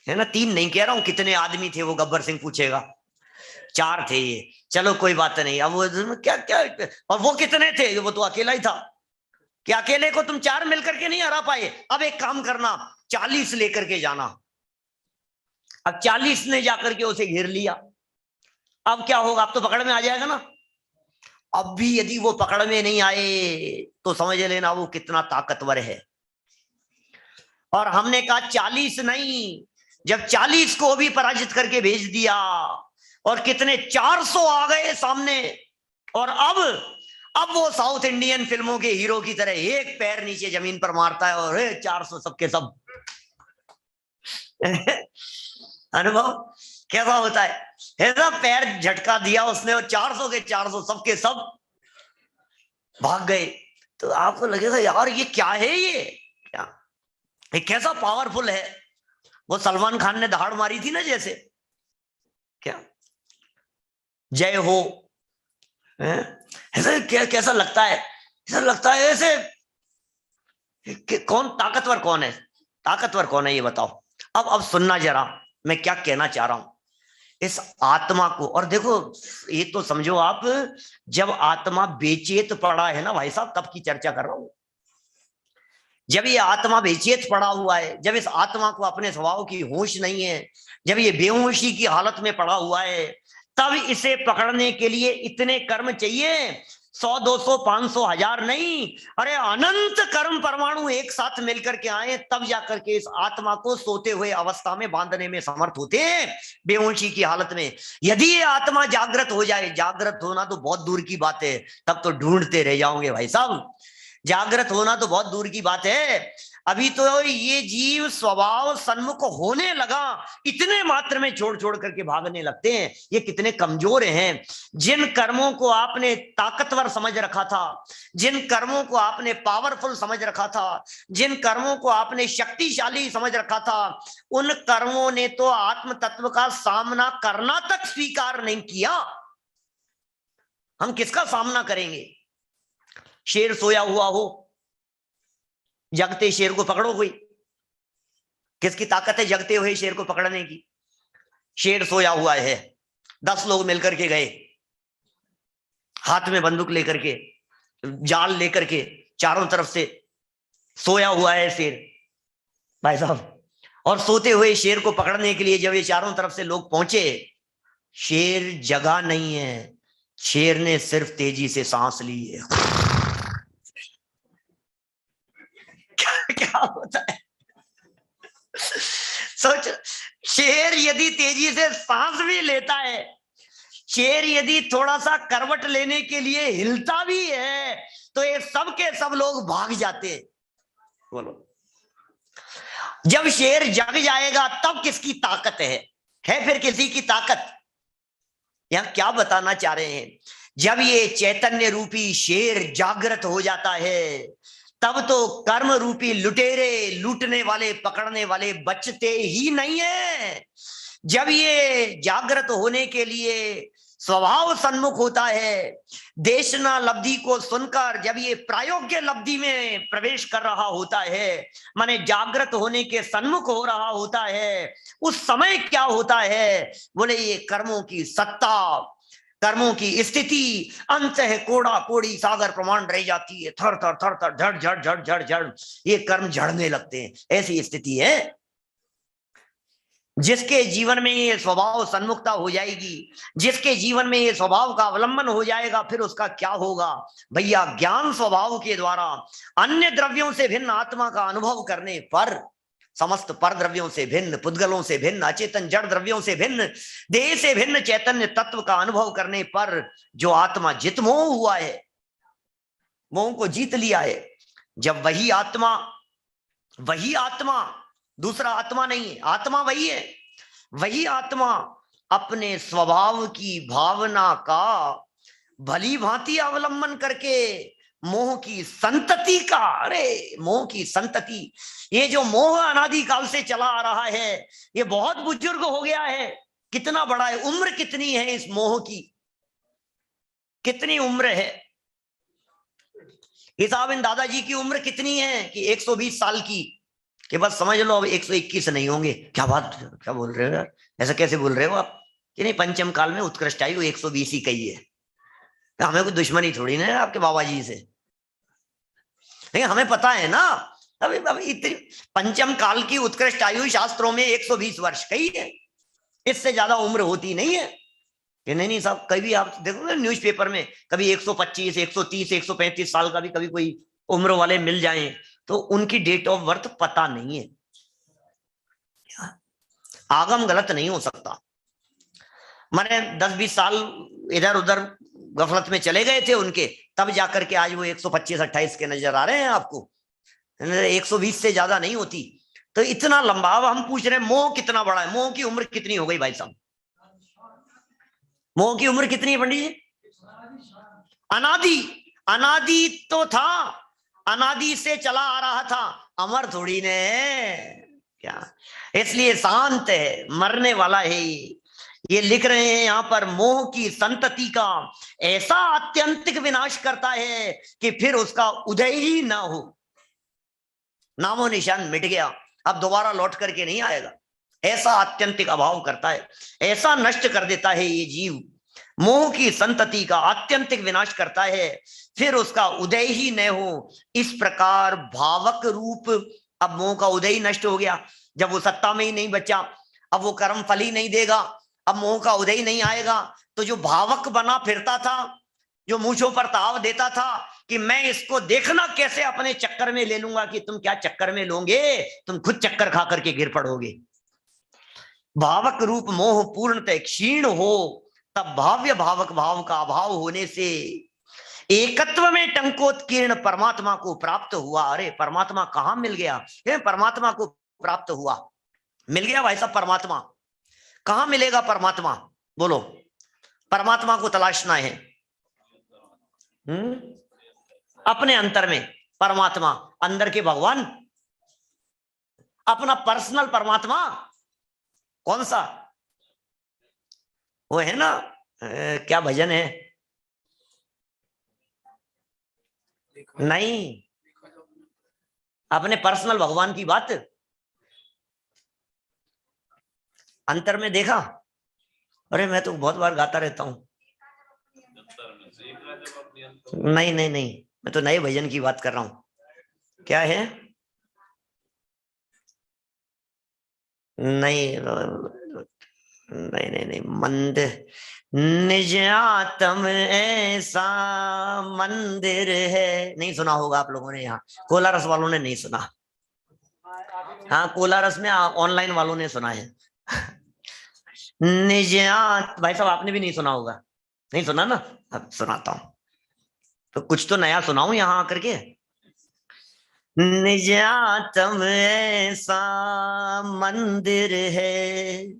S1: है ना, तीन नहीं कह रहा हूं, कितने आदमी थे वो गब्बर सिंह पूछेगा, चार थे ये, चलो कोई बात नहीं। अब वो क्या क्या, और वो कितने थे? वो तो अकेला ही था। कि अकेले को तुम चार मिलकर के नहीं हरा पाए, अब एक काम करना, 40 लेकर के जाना। अब 40 ने जाकर के उसे घेर लिया। अब क्या होगा? अब तो पकड़ में आ जाएगा ना। अब भी यदि वो पकड़ में नहीं आए तो समझ लेना वो कितना ताकतवर है। और हमने कहा 40 नहीं, जब 40 को भी पराजित करके भेज दिया और कितने 400 आ गए सामने, और अब वो साउथ इंडियन फिल्मों के हीरो की तरह एक पैर नीचे जमीन पर मारता है और 400 सबके सब। अनुभव कैसा होता है? ऐसा पैर झटका दिया उसने और 400 के 400 सबके सब भाग गए। तो आपको लगेगा यार ये क्या है, ये कैसा पावरफुल है। वो सलमान खान ने दहाड़ मारी थी ना जैसे, क्या जय हो, ऐसे कैसा लगता है? ऐसा लगता है ऐसे कौन ताकतवर कौन है? ताकतवर कौन है ये बताओ। अब सुनना जरा मैं क्या कहना चाह रहा हूं इस आत्मा को। और देखो ये तो समझो आप, जब आत्मा बेचेत पड़ा है ना भाई साहब, तब की चर्चा कर रहा हूं। जब ये आत्मा बेचेत पड़ा हुआ है, जब इस आत्मा को अपने स्वभाव की होश नहीं है, जब ये बेहोशी की हालत में पड़ा हुआ है, तब इसे पकड़ने के लिए इतने कर्म चाहिए। 100 200 500 1000 नहीं, अरे अनंत कर्म परमाणु एक साथ मिलकर के आए तब जाकर के इस आत्मा को सोते हुए अवस्था में बांधने में समर्थ होते हैं, बेहोशी की हालत में। यदि ये आत्मा जागृत हो जाए, जागृत होना तो बहुत दूर की बात है, तब तो ढूंढते रह जाओगे भाई साहब। जागृत होना तो बहुत दूर की बात है, अभी तो ये जीव स्वभाव सन्मुख होने लगा, इतने मात्र में छोड़ छोड़ करके भागने लगते हैं। ये कितने कमजोर हैं। जिन कर्मों को आपने ताकतवर समझ रखा था, जिन कर्मों को आपने पावरफुल समझ रखा था, जिन कर्मों को आपने शक्तिशाली समझ रखा था, उन कर्मों ने तो आत्म तत्व का सामना करना तक स्वीकार नहीं किया। हम किसका सामना करेंगे? शेर सोया हुआ हो, जगते शेर को पकड़ो कोई, किसकी ताकत है जगते हुए शेर को पकड़ने की? शेर सोया हुआ है, 10 लोग मिलकर के गए, हाथ में बंदूक लेकर के, जाल लेकर के, चारों तरफ से सोया हुआ है शेर भाई साहब। और सोते हुए शेर को पकड़ने के लिए जब ये चारों तरफ से लोग पहुंचे, शेर जगा नहीं है, शेर ने सिर्फ तेजी से सांस ली है। क्या होता है सोच, शेर यदि तेजी से सांस भी लेता है, शेर यदि थोड़ा सा करवट लेने के लिए हिलता भी है, तो ये सब के सब लोग भाग जाते हैं। बोलो, जब शेर जग जाएगा तब किसकी ताकत है फिर किसी की ताकत? यहाँ क्या बताना चाह रहे हैं, जब ये चैतन्य रूपी शेर जागृत हो जाता है तब तो कर्म रूपी लुटेरे, लूटने वाले, पकड़ने वाले बचते ही नहीं है। जब ये जागृत होने के लिए स्वभाव सन्मुख होता है, देशना लब्धि को सुनकर जब ये प्रायोग्य लब्धि में प्रवेश कर रहा होता है, माने जागृत होने के सन्मुख हो रहा होता है, उस समय क्या होता है, बोले ये कर्मों की सत्ता, कर्मों की स्थिति अंत है कोड़ा कोड़ी सागर प्रमाण रह जाती है, थर थर थर थर झड़ झड़ झड़ झड़ झड़ ये कर्म झड़ने लगते हैं। ऐसी स्थिति है। जिसके जीवन में ये स्वभाव सन्मुखता हो जाएगी, जिसके जीवन में ये स्वभाव का अवलंबन हो जाएगा, फिर उसका क्या होगा भैया, ज्ञान स्वभाव के द्वारा अन्य द्रव्यों से भिन्न आत्मा का अनुभव करने पर, समस्त पर द्रव्यों से भिन्न, पुद्गलों से भिन्न, अचेतन जड़ द्रव्यों से भिन्न, देह से भिन्न चैतन्य तत्व का अनुभव करने पर जो आत्मा जित मोह हुआ है, मोह को जीत लिया है, जब वही आत्मा दूसरा आत्मा नहीं है, आत्मा वही है, वही आत्मा अपने स्वभाव की भावना का भली भांति अवलंबन करके मोह की संतति का, अरे मोह की संतति, ये जो मोह अनादि काल से चला आ रहा है, ये बहुत बुजुर्ग हो गया है। कितना बड़ा है, उम्र कितनी है इस मोह की, कितनी उम्र है। हिसाब इन दादाजी की उम्र कितनी है कि 120 साल की, कि बस समझ लो अब 121 नहीं होंगे। क्या बात, क्या बोल रहे हो यार, ऐसा कैसे बोल रहे हो आप, कि नहीं पंचम काल में उत्कृष्ट आयु 120 ही कही है। हमें कोई दुश्मनी थोड़ी ना है आपके बाबा जी से, लेकिन हमें पता है ना, अभी इतनी पंचम काल की उत्कृष्ट आयु शास्त्रों में 120 वर्ष कही है, इससे ज्यादा उम्र होती नहीं है। कि नहीं साहब, कभी आप देखो ना न्यूज़पेपर में, कभी 125, 130, 135 साल का भी कभी कोई उम्र वाले मिल जाएं, तो उनकी डेट ऑफ बर्थ पता नहीं है। आगम गलत नहीं हो सकता। माने 10-20 साल इधर उधर गफलत में चले गए थे उनके, तब जाकर के आज वो 125-28 के नजर आ रहे हैं आपको, 120 से ज्यादा नहीं होती। तो इतना लंबा, अब हम पूछ रहे हैं मोह कितना बड़ा है, मोह की उम्र कितनी हो गई भाई साहब, मोह की उम्र कितनी है पंडित जी? अनादि, अनादि तो था, अनादि से चला आ रहा था, अमर थोड़ी ने क्या, इसलिए शांत है, मरने वाला है। ये लिख रहे हैं यहां पर, मोह की संतति का ऐसा आत्यंतिक विनाश करता है कि फिर उसका उदय ही ना हो, नामो निशान मिट गया, अब दोबारा लौट करके नहीं आएगा। ऐसा आत्यंतिक अभाव करता है, ऐसा नष्ट कर देता है ये जीव, मोह की संतति का आत्यंतिक विनाश करता है, फिर उसका उदय ही न हो। इस प्रकार भावक रूप, अब मोह का उदय ही नष्ट हो गया, जब वो सत्ता में ही नहीं बचा, अब वो कर्म फल ही नहीं देगा, अब मोह का उदय नहीं आएगा, तो जो भावक बना फिरता था, जो मूंछों पर ताव देता था कि मैं इसको देखना कैसे अपने चक्कर में ले लूंगा, कि तुम क्या चक्कर में लोगे, तुम खुद चक्कर खा करके गिर पड़ोगे। भावक रूप मोह पूर्णतः क्षीण हो, तब भाव्य भावक भाव का अभाव होने से एकत्व में टंकोत्कीर्ण परमात्मा को प्राप्त हुआ। अरे परमात्मा कहां मिल गया, परमात्मा को प्राप्त हुआ, मिल गया भाई साहब परमात्मा। कहां मिलेगा परमात्मा, बोलो, परमात्मा को तलाशना है अपने अंतर में, परमात्मा अंदर के भगवान, अपना पर्सनल परमात्मा कौन सा, वो है ना, क्या भजन है, नहीं, अपने पर्सनल भगवान की बात अंतर में देखा। अरे मैं तो बहुत बार गाता रहता हूं, नहीं नहीं नहीं, मैं तो नए भजन की बात कर रहा हूं। क्या है, नहीं नहीं नहीं नहीं, मंद निज आत्म ऐसा मंदिर है, नहीं सुना होगा आप लोगों ने, यहाँ कोलारस वालों ने नहीं सुना, हाँ कोलारस में ऑनलाइन वालों ने सुना है। निज आत्म, भाई साहब आपने भी नहीं सुना होगा, नहीं सुना ना, अब सुनाता हूं, तो कुछ तो नया सुनाऊं यहाँ आकर के। निज आत्म ऐसा मंदिर है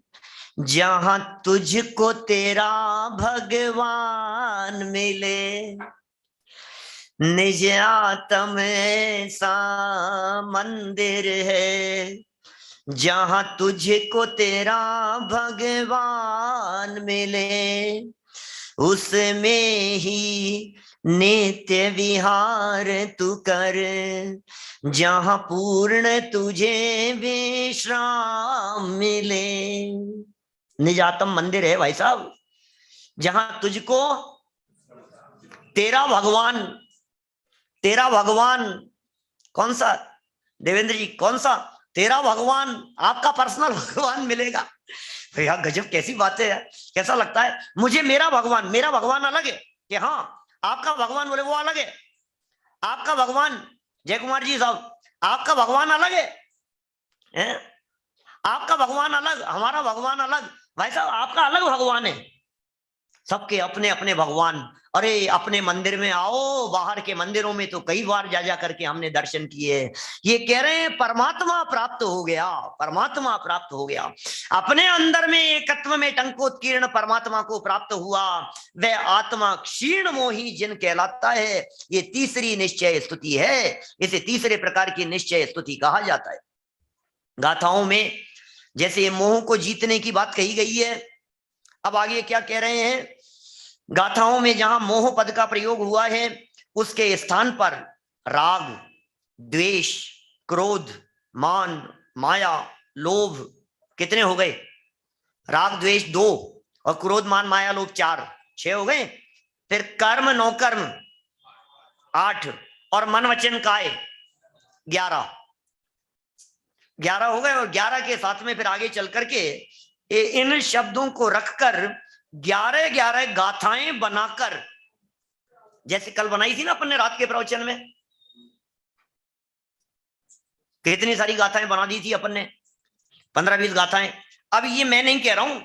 S1: जहां तुझको तेरा भगवान मिले, निज आत्म सा मंदिर है। जहां तुझको तेरा भगवान मिले, उसमें ही नित्य विहार तू कर। जहां पूर्ण तुझे विश्राम मिले। निजातम मंदिर है भाई साहब, जहां तुझको तेरा भगवान, तेरा भगवान कौन सा देवेंद्र जी, कौन सा तेरा भगवान, आपका पर्सनल भगवान मिलेगा। भैया गजब कैसी बात है यार, कैसा लगता है मुझे मेरा भगवान अलग है कि हाँ आपका भगवान बोले वो अलग है। आपका भगवान जय कुमार जी साहब, आपका भगवान अलग है? आपका भगवान अलग, हमारा भगवान अलग। भाई साहब आपका अलग भगवान है, सबके अपने अपने भगवान। अरे अपने मंदिर में आओ, बाहर के मंदिरों में तो कई बार जा जा करके हमने दर्शन किए। ये कह रहे हैं परमात्मा प्राप्त हो गया, परमात्मा प्राप्त हो गया। अपने अंदर में एकत्व में टंकोत्कीर्ण परमात्मा को प्राप्त हुआ, वह आत्मा क्षीण मोही जिन कहलाता है। ये तीसरी निश्चय स्तुति है, इसे तीसरे प्रकार की निश्चय स्तुति कहा जाता है। गाथाओं में जैसे मोह को जीतने की बात कही गई है, अब आगे क्या कह रहे हैं? गाथाओं में जहां मोह पद का प्रयोग हुआ है, उसके स्थान पर राग, द्वेष, क्रोध, मान, माया, लोभ कितने हो गए? राग द्वेष 2 और क्रोध मान माया लोभ 4, 6 हो गए। फिर कर्म 9 कर्म 8 और मन वचन काय 11 हो गए। और 11 के साथ में फिर आगे चल करके इन शब्दों को रखकर 11 गाथाएं बनाकर, जैसे कल बनाई थी ना अपन ने रात के प्रवचन में, कितनी सारी गाथाएं बना दी थी अपन ने, 15-20 गाथाएं। अब ये मैं नहीं कह रहा हूं,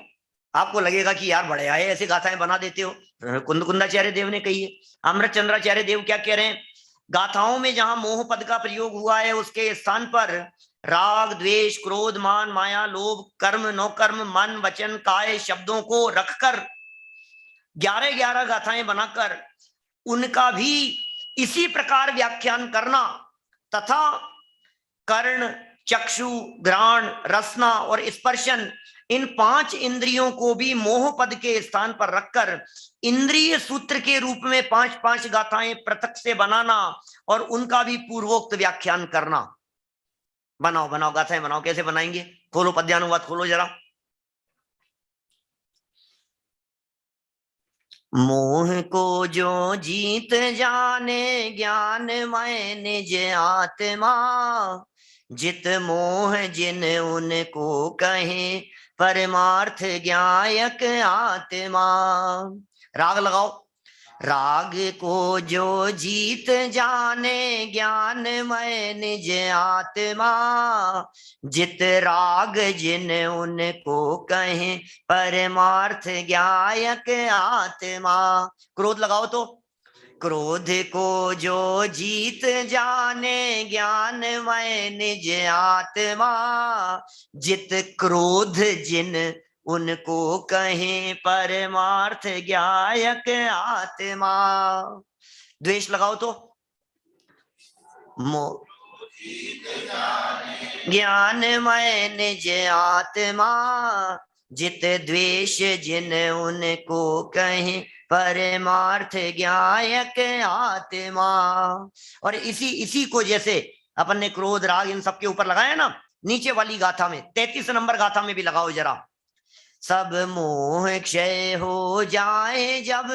S1: आपको लगेगा कि यार बड़े आए ऐसे गाथाएं बना देते हो, कुंदाचार्य देव ने कही है। अमृत चंद्राचार्य देव क्या कह रहे हैं? गाथाओं में जहां मोह पद का प्रयोग हुआ है, उसके स्थान पर राग द्वेष क्रोध मान माया लोभ कर्म 9 कर्म मन वचन काय शब्दों को रखकर 11 गाथाएं बनाकर उनका भी इसी प्रकार व्याख्यान करना, तथा कर्ण चक्षु घ्राण रसना और स्पर्शन इन 5 इंद्रियों को भी मोह पद के स्थान पर रखकर इंद्रिय सूत्र के रूप में 5-5 गाथाएं पृथक से बनाना और उनका भी पूर्वोक्त व्याख्यान करना। बनाओ बनाओ गाथाएं बनाओ, कैसे बनाएंगे? खोलो पद्यानुवाद, खोलो जरा। मोह को जो जीत जाने ज्ञानमय निज आत्मा, जित मोह जिन उनको कहे परमार्थ ज्ञायक आत्मा। राग लगाओ। राग को जो जीत जाने ज्ञानमय निज आत्मा, जित राग जिन उनको कहे परमार्थ ज्ञायक आत्मा। क्रोध लगाओ तो, क्रोध को जो जीत जाने ज्ञानमय निज आत्मा, जित क्रोध जिन उनको कहे परमार्थ ज्ञायक आत्मा। द्वेष लगाओ तो, ज्ञानमय निज आत्मा, जित द्वेष जिन उनको कहे परमार्थ ज्ञायक आत्मा। और इसी को जैसे अपन ने क्रोध राग इन सब के ऊपर लगाया ना, नीचे वाली गाथा में 33 नंबर गाथा में भी लगाओ जरा। सब मोह क्षय हो जाए जब,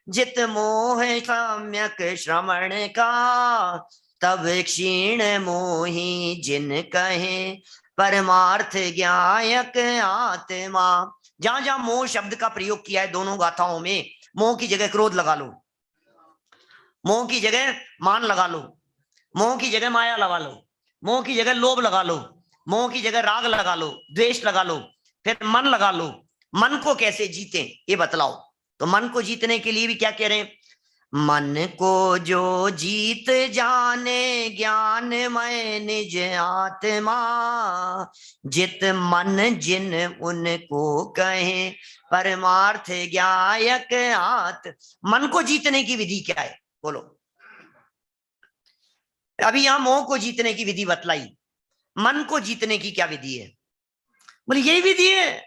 S1: जित मोह सम्यक श्रवण का, तब क्षीण मोही जिन कहे परमार्थ ज्ञायक आत्मा। जहां जहां मोह शब्द का प्रयोग किया है दोनों गाथाओं में, मोह की जगह क्रोध लगा लो, मोह की जगह मान लगा लो, मोह की जगह माया लगा लो, मोह की जगह लोभ लगा लो, मोह की जगह राग लगा लो, द्वेष लगा लो, फिर मन लगा लो। मन को कैसे जीते ये बतलाओ। तो मन को जीतने के लिए भी क्या कह रहे हैं? मन को जो जीत जाने ज्ञानमय निज आत्मा, जित मन जिन उनको कहे परमार्थ ज्ञायक आत। मन को जीतने की विधि क्या है बोलो? अभी यहां मोह को जीतने की विधि बतलाई, मन को जीतने की क्या विधि है? बोले यही विधि है।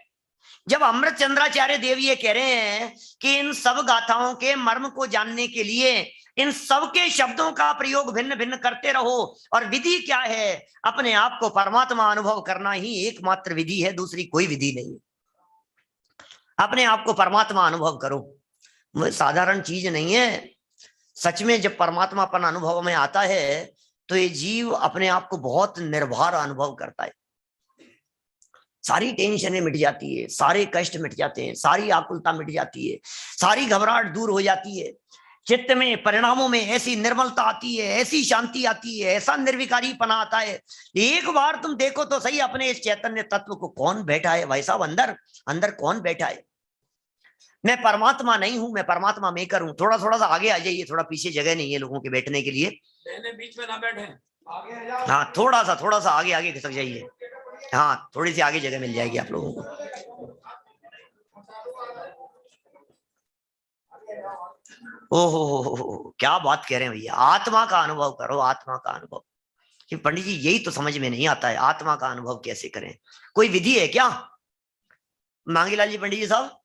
S1: जब अमृत चंद्राचार्य देव ये कह रहे हैं कि इन सब गाथाओं के मर्म को जानने के लिए इन सब के शब्दों का प्रयोग भिन्न भिन्न करते रहो, और विधि क्या है? अपने आप को परमात्मा अनुभव करना ही एकमात्र विधि है, दूसरी कोई विधि नहीं। अपने आप को परमात्मा अनुभव करो, साधारण चीज नहीं है। सच में जब परमात्मापन अनुभव में आता है तो ये जीव अपने आप को बहुत निर्भर अनुभव करता है। सारी टेंशनें मिट जाती है, सारे कष्ट मिट जाते हैं, सारी आकुलता मिट जाती है, सारी घबराहट दूर हो जाती है। चित्त में परिणामों में ऐसी निर्मलता आती है, ऐसी शांति आती है, ऐसा निर्विकारीपना आता है। एक बार तुम देखो तो सही अपने इस चैतन्य तत्व को, कौन बैठा है भाई साहब अंदर? अंदर कौन बैठा है? मैं परमात्मा नहीं हूं, मैं परमात्मा मेकर हूं। थोड़ा थोड़ा सा आगे आ जाइए, थोड़ा पीछे जगह नहीं है लोगों के बैठने के लिए,
S2: बीच में ना बैठे।
S1: हाँ थोड़ा सा आगे आगे खिसक जाइए। हाँ थोड़ी सी आगे जगह मिल जाएगी आप लोगों को। ओहो क्या बात कह रहे हैं भैया, आत्मा का अनुभव करो, आत्मा का अनुभव। कि पंडित जी यही तो समझ में नहीं आता है, आत्मा का अनुभव कैसे करें? कोई विधि है क्या? मांगीलाल जी पंडित जी साहब,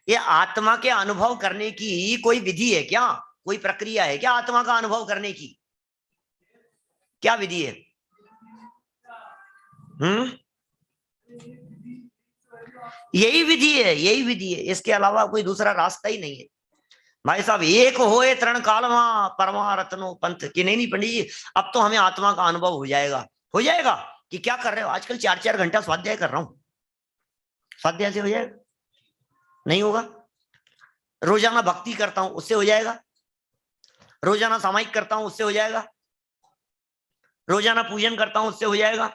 S1: ये आत्मा के अनुभव करने की कोई विधि है क्या? कोई प्रक्रिया है क्या आत्मा का अनुभव करने की? क्या विधि है? यही विधि है, यही विधि है, इसके अलावा कोई दूसरा रास्ता ही नहीं है भाई साहब। एक होए तरण कालमा परमारत्नो पंथ की नहीं पंडित जी, अब तो हमें आत्मा का अनुभव हो जाएगा। हो जाएगा कि क्या कर रहे हो आजकल? 4-4 घंटा स्वाध्याय कर रहा हूं, स्वाध्याय से हो जाएगा? नहीं होगा। रोजाना भक्ति करता हूं, उससे हो जाएगा? रोजाना सामायिक करता हूं, उससे हो जाएगा? रोजाना पूजन करता हूं, उससे हो जाएगा?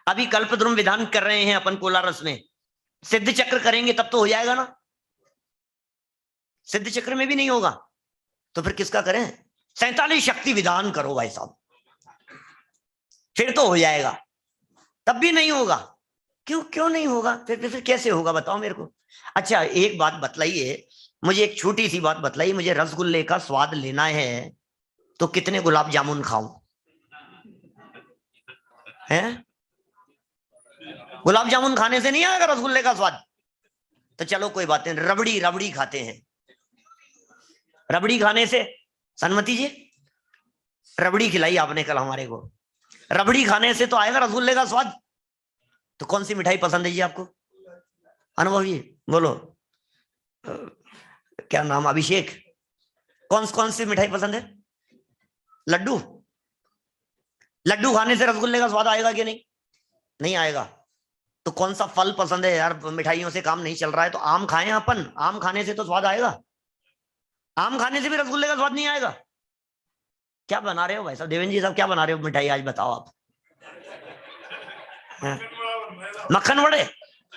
S1: अभी कल्पद्रुम विधान कर रहे हैं अपन कोलारस में, सिद्ध चक्र करेंगे तब तो हो जाएगा ना? सिद्ध चक्र में भी नहीं होगा तो फिर किसका करें? 47 शक्ति विधान करो भाई साहब, फिर तो हो जाएगा। तब भी नहीं होगा। क्यों नहीं होगा? फिर कैसे होगा बताओ मेरे को। अच्छा एक बात बतलाइए मुझे, एक छोटी सी बात बतलाइए मुझे, रसगुल्ले का स्वाद लेना है तो कितने गुलाब जामुन खाऊं? हैं? गुलाब जामुन खाने से नहीं आएगा रसगुल्ले का स्वाद? तो चलो कोई बात नहीं, रबड़ी रबड़ी खाते हैं। रबड़ी खाने से, सन्मति जी रबड़ी खिलाई आपने कल हमारे को, रबड़ी खाने से तो आएगा रसगुल्ले का स्वाद। तो कौन सी मिठाई पसंद है जी आपको? अनुभव जी बोलो, क्या नाम? अभिषेक, कौन सी मिठाई पसंद है? लड्डू। लड्डू खाने से रसगुल्ले का स्वाद आएगा कि नहीं? नहीं आएगा। तो कौन सा फल पसंद है यार? मिठाइयों से काम नहीं चल रहा है तो आम खाएं अपन, आम खाने से तो स्वाद आएगा। आम खाने से भी रसगुल्ले का स्वाद नहीं आएगा? क्या बना रहे हो भाई साहब? देवेंद्र जी साहब क्या बना रहे हो मिठाई आज बताओ आप? मक्खन बड़े,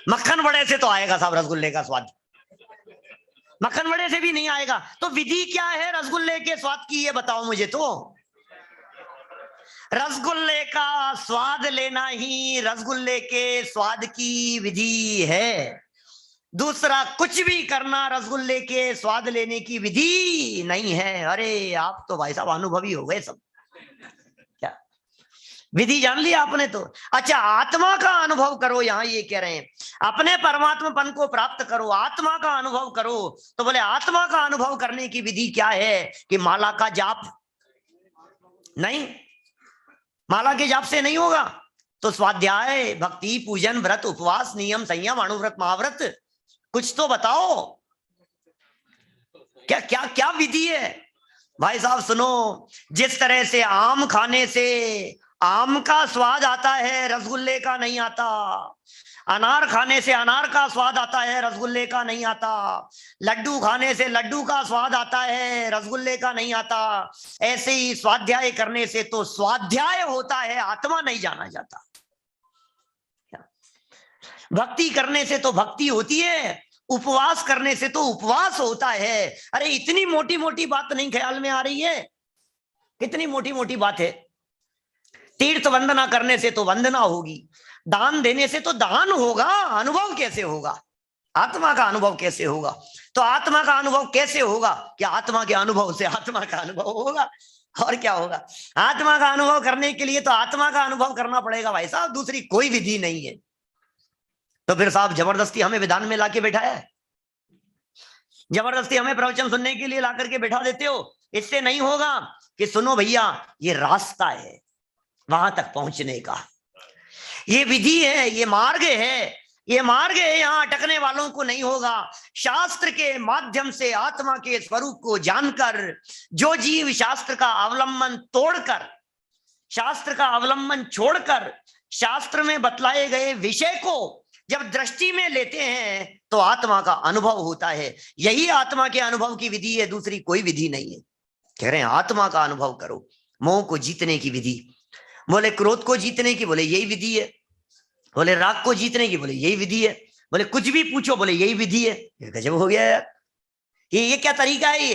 S1: मक्खन बड़े से तो आएगा साहब रसगुल्ले का स्वाद, मक्खन बड़े से भी नहीं आएगा। तो विधि क्या है रसगुल्ले के स्वाद की, ये बताओ मुझे। तो रसगुल्ले का स्वाद लेना ही रसगुल्ले के स्वाद की विधि है, दूसरा कुछ भी करना रसगुल्ले के स्वाद लेने की विधि नहीं है। अरे आप तो भाई साहब अनुभवी हो गए सब, क्या विधि जान लिया आपने तो। अच्छा आत्मा का अनुभव करो, यहां ये कह रहे हैं अपने परमात्मापन को प्राप्त करो, आत्मा का अनुभव करो। तो बोले आत्मा का अनुभव करने की विधि क्या है? कि माला का जाप? नहीं, माला के जाप से नहीं होगा। तो स्वाध्याय, भक्ति, पूजन, व्रत, उपवास, नियम, संयम, अणुव्रत, महाव्रत, कुछ तो बताओ। क्या क्या क्या विधि है भाई साहब? सुनो, जिस तरह से आम खाने से आम का स्वाद आता है रसगुल्ले का नहीं आता, अनार खाने से अनार का स्वाद आता है रसगुल्ले का नहीं आता, लड्डू खाने से लड्डू का स्वाद आता है रसगुल्ले का नहीं आता, ऐसे ही स्वाध्याय करने से तो स्वाध्याय होता है, आत्मा नहीं जाना जाता। भक्ति करने से तो भक्ति होती है, उपवास करने से तो उपवास होता है। अरे इतनी मोटी मोटी बात नहीं ख्याल में आ रही है? कितनी मोटी मोटी बात है। तीर्थ वंदना करने से तो वंदना होगी, दान देने से तो दान होगा, अनुभव कैसे होगा? आत्मा का अनुभव कैसे होगा? तो आत्मा का अनुभव कैसे होगा? कि आत्मा के अनुभव से आत्मा का अनुभव होगा, और क्या होगा? आत्मा का अनुभव करने के लिए तो आत्मा का अनुभव करना पड़ेगा भाई साहब, दूसरी कोई विधि नहीं है। तो फिर साहब जबरदस्ती हमें विधान में लाके बैठाया है, जबरदस्ती हमें प्रवचन सुनने के लिए ला करके बैठा देते हो। इससे नहीं होगा कि सुनो भैया ये रास्ता है वहां तक पहुंचने का, ये विधि है, ये मार्ग है, ये मार्ग है, यहां अटकने वालों को नहीं होगा। शास्त्र के माध्यम से आत्मा के स्वरूप को जानकर जो जीव शास्त्र का अवलंबन तोड़कर, शास्त्र का अवलंबन छोड़कर शास्त्र में बतलाए गए विषय को जब दृष्टि में लेते हैं तो आत्मा का अनुभव होता है। यही आत्मा के अनुभव की विधि है, दूसरी कोई विधि नहीं है। कह रहे हैं आत्मा का अनुभव करो, मोह को जीतने की विधि। बोले क्रोध को जीतने की, बोले यही विधि है। बोले राग को जीतने की, बोले यही विधि है। बोले कुछ भी पूछो, बोले यही विधि है। गजब हो गया यार, ये क्या तरीका है?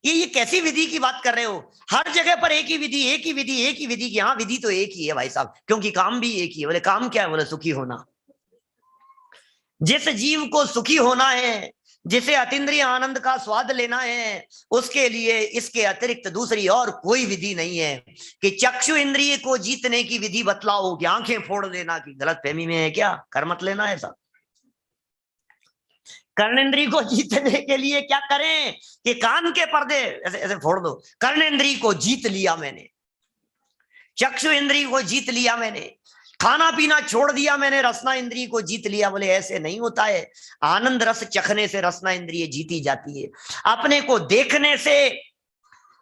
S1: ये कैसी विधि की बात कर रहे हो? हर जगह पर एक ही विधि, एक ही विधि, एक ही विधि की। हाँ विधि तो एक ही है भाई साहब, क्योंकि काम भी एक ही है। बोले काम क्या है? बोले सुखी होना। जिस जीव को सुखी होना है, जिसे अतीन्द्रिय आनंद का स्वाद लेना है, उसके लिए इसके अतिरिक्त दूसरी और कोई विधि नहीं है। कि चक्षु इंद्रिय को जीतने की विधि बतलाओ कि आंखें फोड़ लेना की गलत फहमी में है क्या? कर मत लेना ऐसा। कर्णेंद्रिय को जीतने के लिए क्या करें कि कान के पर्दे ऐसे ऐसे फोड़ दो। कर्णेंद्रिय को जीत लिया मैंने, चक्षु इंद्रिय को जीत लिया मैंने, खाना पीना छोड़ दिया मैंने, रसना इंद्रिय को जीत लिया। बोले ऐसे नहीं होता है। आनंद रस चखने से रसना इंद्रिय जीती जाती है, अपने को देखने से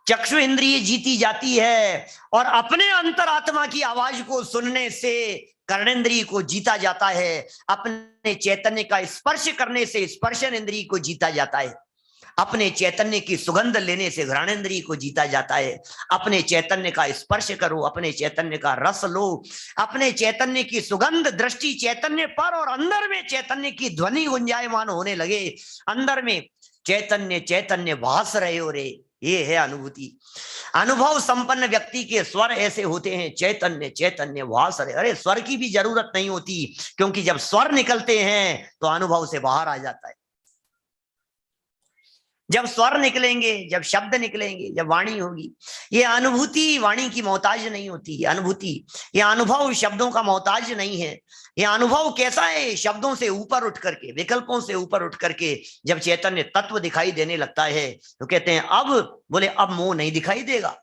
S1: चक्षु इंद्रिय जीती जाती है, और अपने अंतरात्मा की आवाज को सुनने से कर्णेंद्रिय को जीता जाता है, अपने चैतन्य का स्पर्श करने से स्पर्शन इंद्रिय को जीता जाता है, अपने चैतन्य की सुगंध लेने से घ्राणेंद्रिय को जीता जाता है। अपने चैतन्य का स्पर्श करो, अपने चैतन्य का रस लो, अपने चैतन्य की सुगंध दृष्टि चैतन्य पर, और अंदर में चैतन्य की ध्वनि गुंजायमान होने लगे। अंदर में चैतन्य चैतन्य भास रहे हो रे, ये है अनुभूति। अनुभव संपन्न व्यक्ति के स्वर ऐसे होते हैं, चैतन्य चैतन्य भास रहे। अरे स्वर की भी जरूरत नहीं होती, क्योंकि जब स्वर निकलते हैं तो अनुभव से बाहर आ जाता है। जब स्वर निकलेंगे, जब शब्द निकलेंगे, जब वाणी होगी, ये अनुभूति वाणी की मोहताज नहीं होती है। अनुभूति, ये अनुभव शब्दों का मोहताज नहीं है। ये अनुभव कैसा है? शब्दों से ऊपर उठ करके, विकल्पों से ऊपर उठ करके जब चैतन्य तत्व दिखाई देने लगता है तो कहते हैं अब, बोले अब मोह नहीं दिखाई देगा।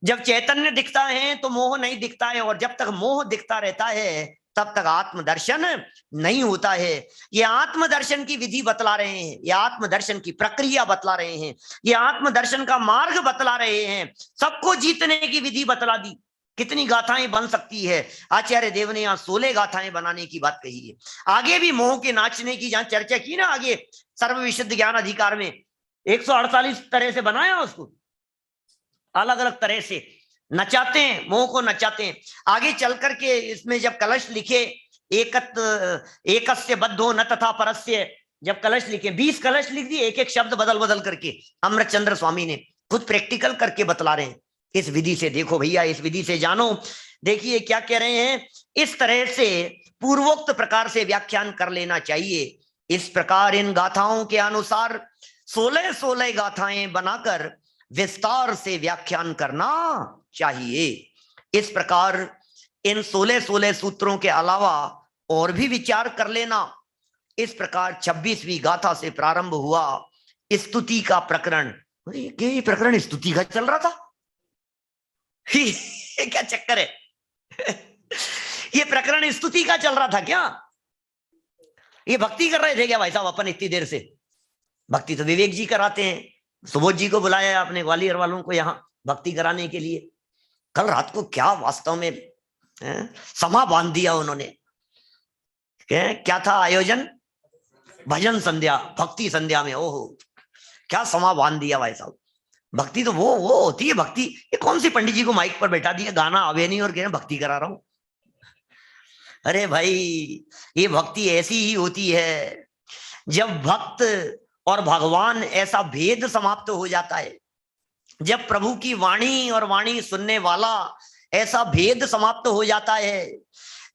S1: जब चैतन्य दिखता है तो मोह नहीं दिखता है, और जब तक मोह दिखता रहता है तब तक आत्मदर्शन नहीं होता है। ये आत्मदर्शन की विधि बतला रहे हैं, ये आत्मदर्शन की प्रक्रिया बतला रहे हैं, ये आत्मदर्शन का मार्ग बतला रहे हैं। सबको जीतने की विधि बतला दी। कितनी गाथाएं बन सकती है? आचार्य देव ने यहाँ 16 गाथाएं बनाने की बात कही है। आगे भी मोह के नाचने की जहां चर्चा की ना, आगे सर्व विशुद्ध ज्ञान अधिकार में 148 तरह से बनाया उसको, अलग अलग तरह से नचाते हैं, मोह को नचाते हैं। आगे चल करके इसमें जब कलश लिखे, एकस्य बद्धो न तथा परस्य, जब कलश लिखे 20 कलश लिख दिए, एक एक शब्द बदल बदल करके अमृतचंद्र स्वामी ने खुद प्रैक्टिकल करके बतला रहे हैं। इस विधि से देखो भैया, इस विधि से जानो। देखिए क्या कह रहे हैं, इस तरह से पूर्वोक्त प्रकार से व्याख्यान कर लेना चाहिए। इस प्रकार इन गाथाओं के अनुसार 16 गाथाएं बनाकर विस्तार से व्याख्यान करना चाहिए। इस प्रकार इन 16 सूत्रों के अलावा और भी विचार कर लेना। इस प्रकार 26वीं गाथा से प्रारंभ हुआ स्तुति का प्रकरण। ये प्रकरण स्तुति का चल रहा था? ये क्या चक्कर है? ये प्रकरण स्तुति का चल रहा था क्या? ये भक्ति कर रहे थे क्या भाई साहब अपन इतनी देर से? भक्ति तो विवेक जी कराते हैं। सुबोध जी को बुलाया अपने ग्वालियर वालों को यहाँ भक्ति कराने के लिए। कल रात को क्या वास्तव में समा बांध दिया उन्होंने। क्या था आयोजन? भजन संध्या, भक्ति संध्या में। ओहो क्या समा बांध दिया भाई साहब। भक्ति तो वो होती है भक्ति। ये कौन सी पंडित जी को माइक पर बैठा दिया, गाना आवे नहीं और कह रहे भक्ति करा रहा हूं। अरे भाई ये भक्ति ऐसी ही होती है जब भक्त और भगवान ऐसा भेद समाप्त हो जाता है, जब प्रभु की वाणी और वाणी सुनने वाला ऐसा भेद समाप्त हो जाता है,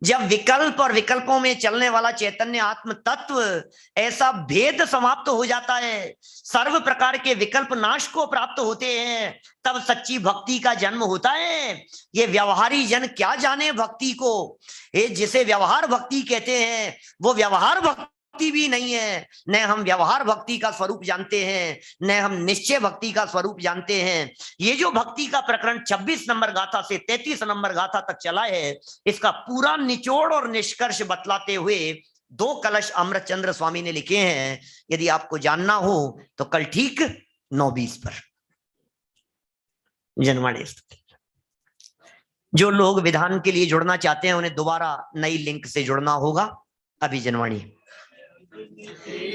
S1: जब विकल्प और विकल्पों में चलने वाला चैतन्य आत्म तत्व ऐसा भेद समाप्त हो जाता है, सर्व प्रकार के विकल्प नाश को प्राप्त होते हैं, तब सच्ची भक्ति का जन्म होता है। ये व्यवहारी जन क्या जाने भक्ति को, ये जिसे व्यवहार भक्ति कहते हैं वो व्यवहार भक्ति भी नहीं है। न हम व्यवहार भक्ति का स्वरूप जानते हैं, न हम निश्चय भक्ति का स्वरूप जानते हैं। ये जो भक्ति का प्रकरण 26 नंबर गाथा से 33 नंबर गाथा तक चला है, इसका पूरा निचोड़ और निष्कर्ष बतलाते हुए 2 कलश अमृतचंद्र स्वामी ने लिखे हैं। यदि आपको जानना हो तो कल ठीक 9:20 पर जनवाणी। जो लोग विधान के लिए जुड़ना चाहते हैं उन्हें दोबारा नई लिंक से जुड़ना होगा। अभी जनवाणी।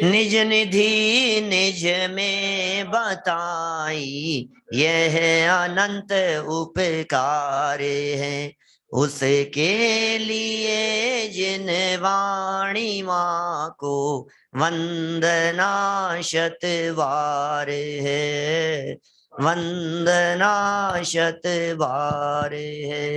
S1: निज निधि निज में बताई यह अनंत उपकार है, उसके लिए जिन वाणी माँ को वंदना शत बार है, वंदना शत बार है।